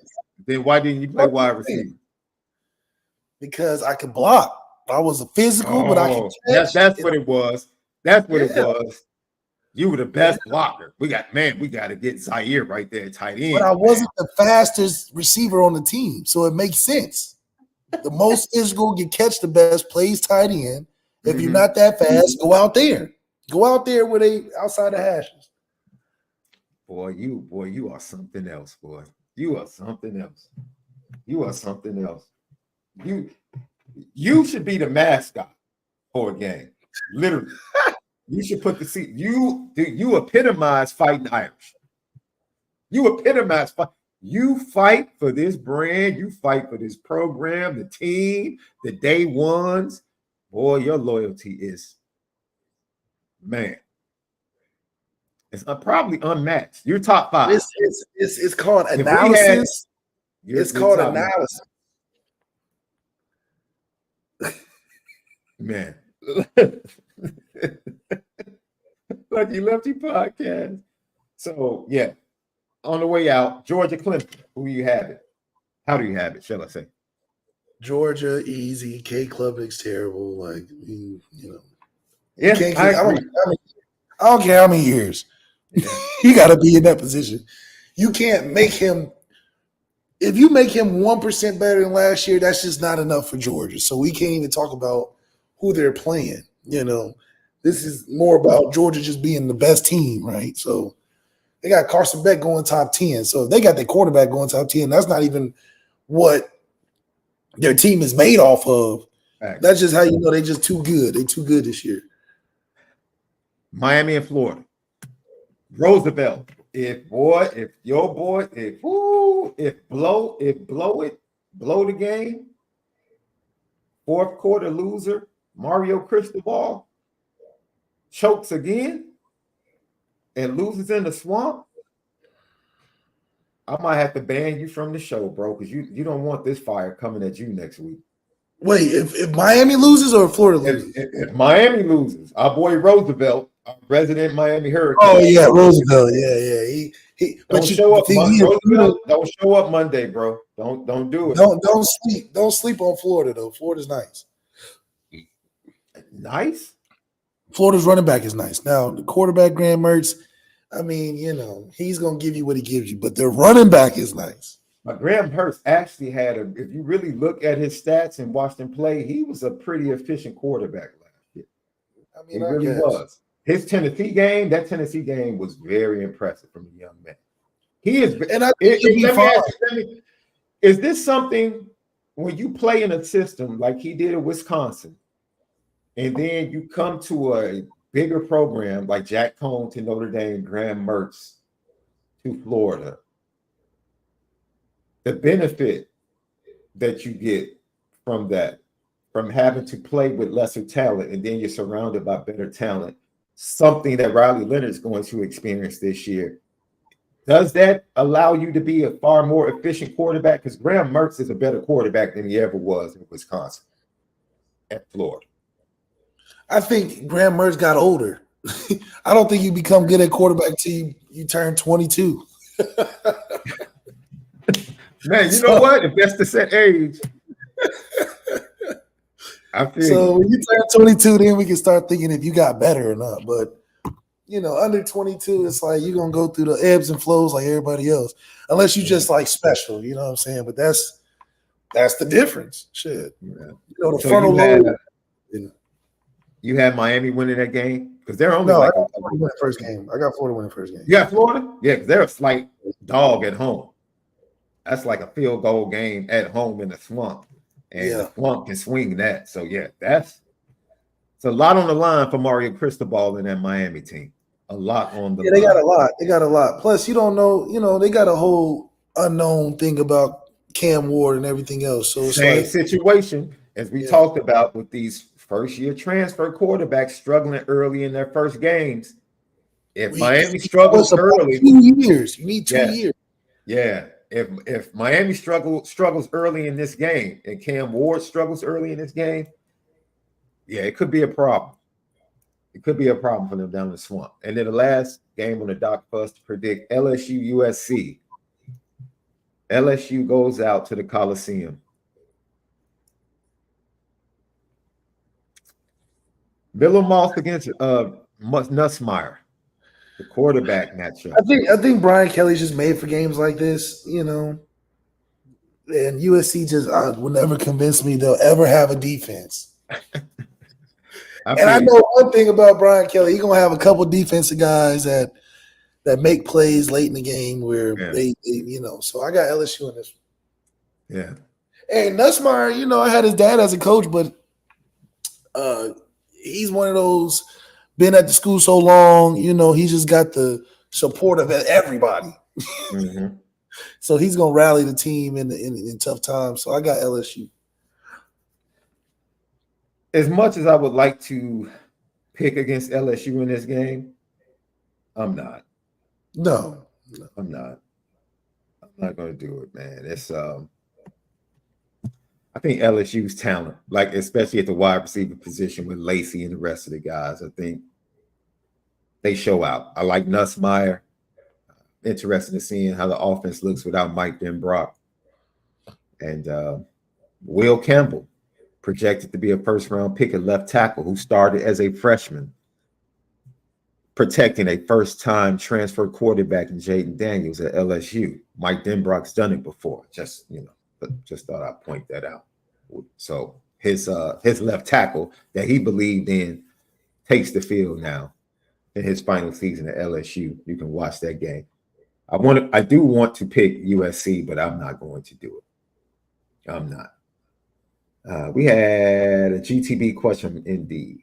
Speaker 3: Then why didn't you play wide receiver?
Speaker 2: Because I could block. I was a physical, but I can catch.
Speaker 3: That's what it was. That's what it was. You were the best blocker. We got to get Zaire right there, tight end.
Speaker 2: But I wasn't the fastest receiver on the team, so it makes sense. The most physical can catch the best, plays tight end. If you're not that fast, go out there. Go out there where they outside the hashes.
Speaker 3: Boy, you are something else, boy. You are something else. You are something else. You should be the mascot for a game. Literally. You should put the seat. You epitomize fighting Irish. You epitomize fight. You fight for this brand. You fight for this program, the team, the day ones. Boy, your loyalty is, man. It's probably unmatched. You're top 5.
Speaker 2: It's called analysis. It's called analysis.
Speaker 3: Man. Lucky Lefty podcast. So yeah, on the way out, Georgia Clemson. Who you have it? How do you have it? Shall I say?
Speaker 2: Georgia, easy. K Klubnik's terrible. Like, you know.
Speaker 3: Yeah, I agree.
Speaker 2: I don't care how many years.
Speaker 3: Yeah.
Speaker 2: You got to be in that position. You can't make him. If you make him 1% better than last year, that's just not enough for Georgia. So we can't even talk about who they're playing. You know, this is more about Georgia just being the best team, right? So they got Carson Beck going top 10. So if they got their quarterback going top 10, that's not even what their team is made off of.
Speaker 3: Right.
Speaker 2: That's just how you know they're just too good. They're too good this year.
Speaker 3: Miami and Florida. Roosevelt. If blow the game, fourth quarter loser, Mario Cristobal chokes again and loses in the swamp, I might have to ban you from the show, bro, because you don't want this fire coming at you next week.
Speaker 2: Wait, if Miami loses or if Florida loses?
Speaker 3: If Miami loses, our boy Roosevelt, our resident Miami Hurricane.
Speaker 2: Oh yeah, Roosevelt. Yeah. He
Speaker 3: don't show up. Roosevelt, don't show up Monday, bro. Don't do it.
Speaker 2: Don't sleep on Florida though. Florida's nice.
Speaker 3: Nice.
Speaker 2: Florida's running back is nice. Now the quarterback Graham Mertz, I mean, you know, he's gonna give you what he gives you, but their running back is nice.
Speaker 3: But Graham Mertz actually had if you really look at his stats and watched him play, he was a pretty efficient quarterback last year. I mean, he really was. His Tennessee game was very impressive from the young man. He is, and is this something when you play in a system like he did in Wisconsin, and then you come to a bigger program like Jack Cohn to Notre Dame, Graham Mertz to Florida, the benefit that you get from that, from having to play with lesser talent, and then you're surrounded by better talent, something that Riley Leonard is going to experience this year. Does that allow you to be a far more efficient quarterback? Because Graham Mertz is a better quarterback than he ever was in Wisconsin at Florida.
Speaker 2: I think Graham Mertz got older. I don't think you become good at quarterback till you turn 22.
Speaker 3: Man, you know what? If that's the set age, I feel
Speaker 2: so when you turn 22, then we can start thinking if you got better or not. But you know, under 22, it's like you're gonna go through the ebbs and flows like everybody else, unless you just like special. You know what I'm saying? But that's the difference. Shit, yeah. You know, the
Speaker 3: so
Speaker 2: frontal lobe.
Speaker 3: You had Miami winning that game because they're only
Speaker 2: I got Florida winning first game. I got Florida winning first game.
Speaker 3: You got Florida? Yeah, because they're a slight dog at home. That's like a field goal game at home in the swamp. And the swamp can swing that. So, yeah, it's a lot on the line for Mario Cristobal and that Miami team. A lot on the line.
Speaker 2: They got a lot. They got a lot. Plus, you don't know, you know, they got a whole unknown thing about Cam Ward and everything else. So it's
Speaker 3: same situation as we talked about with these first-year transfer quarterbacks struggling early in their first games. If Miami struggles early,
Speaker 2: 2 years. You need 2 years.
Speaker 3: Yeah. If Miami struggles early in this game and Cam Ward struggles early in this game, it could be a problem. It could be a problem for them down the swamp. And then the last game on the dock for us to predict LSU USC. LSU goes out to the Coliseum. Bill Moss against Nussmeier, the quarterback matchup.
Speaker 2: I think Brian Kelly's just made for games like this, you know. And USC just will never convince me they'll ever have a defense. I know one thing about Brian Kelly. He's gonna have a couple defensive guys that make plays late in the game where they you know. So I got LSU in this one.
Speaker 3: Yeah.
Speaker 2: And Nussmeier, you know, I had his dad as a coach, but he's one of those, been at the school so long, you know, he just got the support of everybody.
Speaker 3: Mm-hmm.
Speaker 2: So he's going to rally the team in tough times. So I got LSU.
Speaker 3: As much as I would like to pick against LSU in this game, I'm not.
Speaker 2: No.
Speaker 3: I'm not. I'm not going to do it, man. It's I think LSU's talent, like especially at the wide receiver position with Lacey and the rest of the guys, I think they show out. I like Nussmeier. Interested in seeing how the offense looks without Mike Denbrock. And Will Campbell, projected to be a first-round pick at left tackle, who started as a freshman, protecting a first-time transfer quarterback in Jaden Daniels at LSU. Mike Denbrock's done it before. Just thought I'd point that out. So his left tackle that he believed in takes the field now in his final season at LSU. You can watch that game. I do want to pick USC, but I'm not going to do it. I'm not. We had a GTB question from Indeed.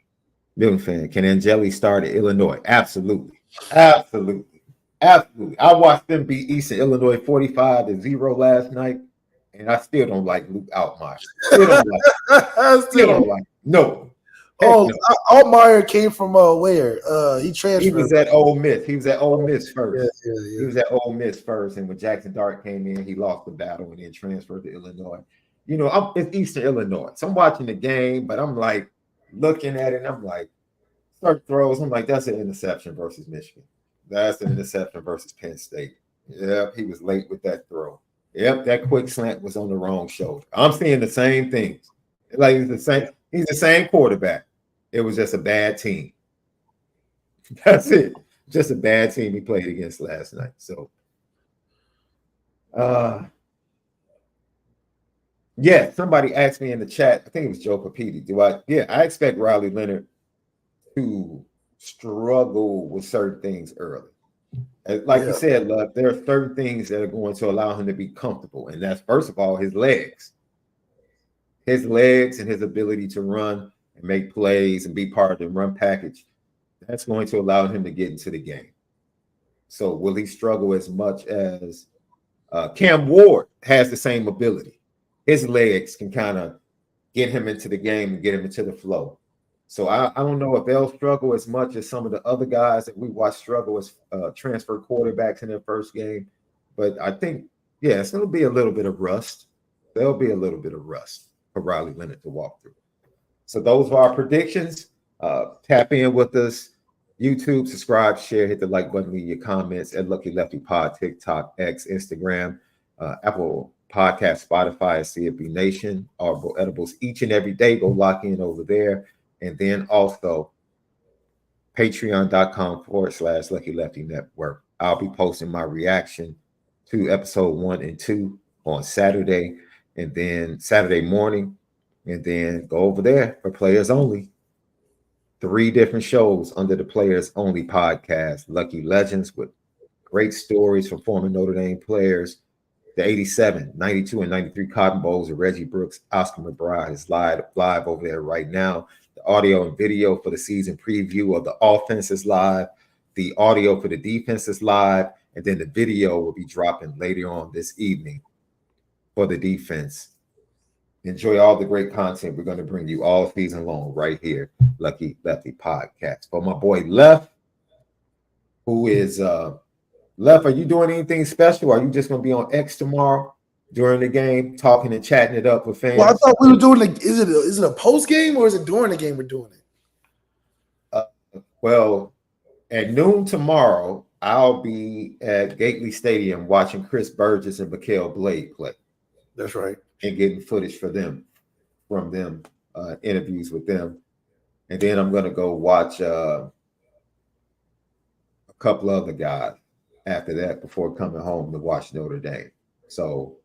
Speaker 3: Milton fan, can Angeli start at Illinois? Absolutely. Absolutely. Absolutely. I watched them beat Eastern Illinois 45-0 last night, and I still don't like Luke Altmaier. Still don't like. No.
Speaker 2: Oh,
Speaker 3: no.
Speaker 2: Altmaier came from where? He transferred.
Speaker 3: He was at Ole Miss. He was at Ole Miss first.
Speaker 2: Yeah.
Speaker 3: He was at Ole Miss first, and when Jackson Dart came in, he lost the battle and then transferred to Illinois. You know, it's Eastern Illinois. So I'm watching the game, but I'm like looking at it, and I'm like, start throws. I'm like, that's an interception versus Michigan. That's an interception versus Penn State. Yep, he was late with that throw. Yep, that quick slant was on the wrong shoulder. I'm seeing the same things. Like he's the same quarterback. It was just a bad team. That's it. Just a bad team he played against last night. So, yeah, somebody asked me in the chat, I think it was Joe Capiti, I expect Riley Leonard to struggle with certain things early. Like you said, Love, there are certain things that are going to allow him to be comfortable. And that's, first of all, his legs. His legs and his ability to run and make plays and be part of the run package, that's going to allow him to get into the game. So will he struggle as much as Cam Ward has the same ability? His legs can kind of get him into the game and get him into the flow. So I don't know if they'll struggle as much as some of the other guys that we watch struggle as transfer quarterbacks in their first game. But I think, it's going to be a little bit of rust. There'll be a little bit of rust for Riley Leonard to walk through. So those are our predictions. Tap in with us. YouTube, subscribe, share, hit the like button, leave your comments at Lucky Lefty Pod, TikTok, X, Instagram, Apple Podcast, Spotify, CFB Nation, Audible Edibles each and every day. Go lock in over there. And then also patreon.com/Lucky Lefty Network. I'll be posting my reaction to episode 1 and 2 on Saturday, and then Saturday morning, and then go over there for Players Only. 3 different shows under the Players Only podcast. Lucky Legends with great stories from former Notre Dame players. The 87, 92, and 93 Cotton Bowls of Reggie Brooks, Oscar McBride is live over there right now. The audio and video for the season preview of the offense is live. The audio for the defense is live. And then the video will be dropping later on this evening for the defense. Enjoy all the great content we're going to bring you all season long right here, Lucky Lefty Podcast. For my boy Left, who is Left, are you doing anything special? Are you just going to be on X tomorrow during the game, talking and chatting it up with fans?
Speaker 2: Well, I thought we were doing is it a post game or is it during the game we're doing it?
Speaker 3: Well, at noon tomorrow, I'll be at Gately Stadium watching Chris Burgess and Mikael Blade play.
Speaker 2: That's right.
Speaker 3: And getting footage from them, interviews with them. And then I'm going to go watch a couple other guys after that before coming home to watch Notre Dame. So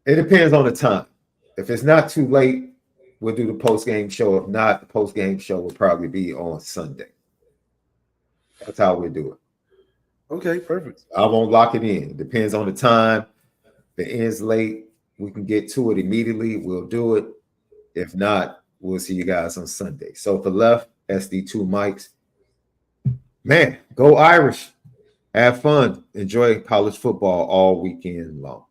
Speaker 3: it depends on the time. If it's not too late, we'll do the post-game show. If not, the post-game show will probably be on Sunday. That's how we do it.
Speaker 2: Okay, perfect.
Speaker 3: I won't lock it in. It depends on the time. If it ends late, we can get to it immediately. We'll do it. If not, we'll see you guys on Sunday. So for Left, SD2 Mics, man, go Irish. Have fun. Enjoy college football all weekend long.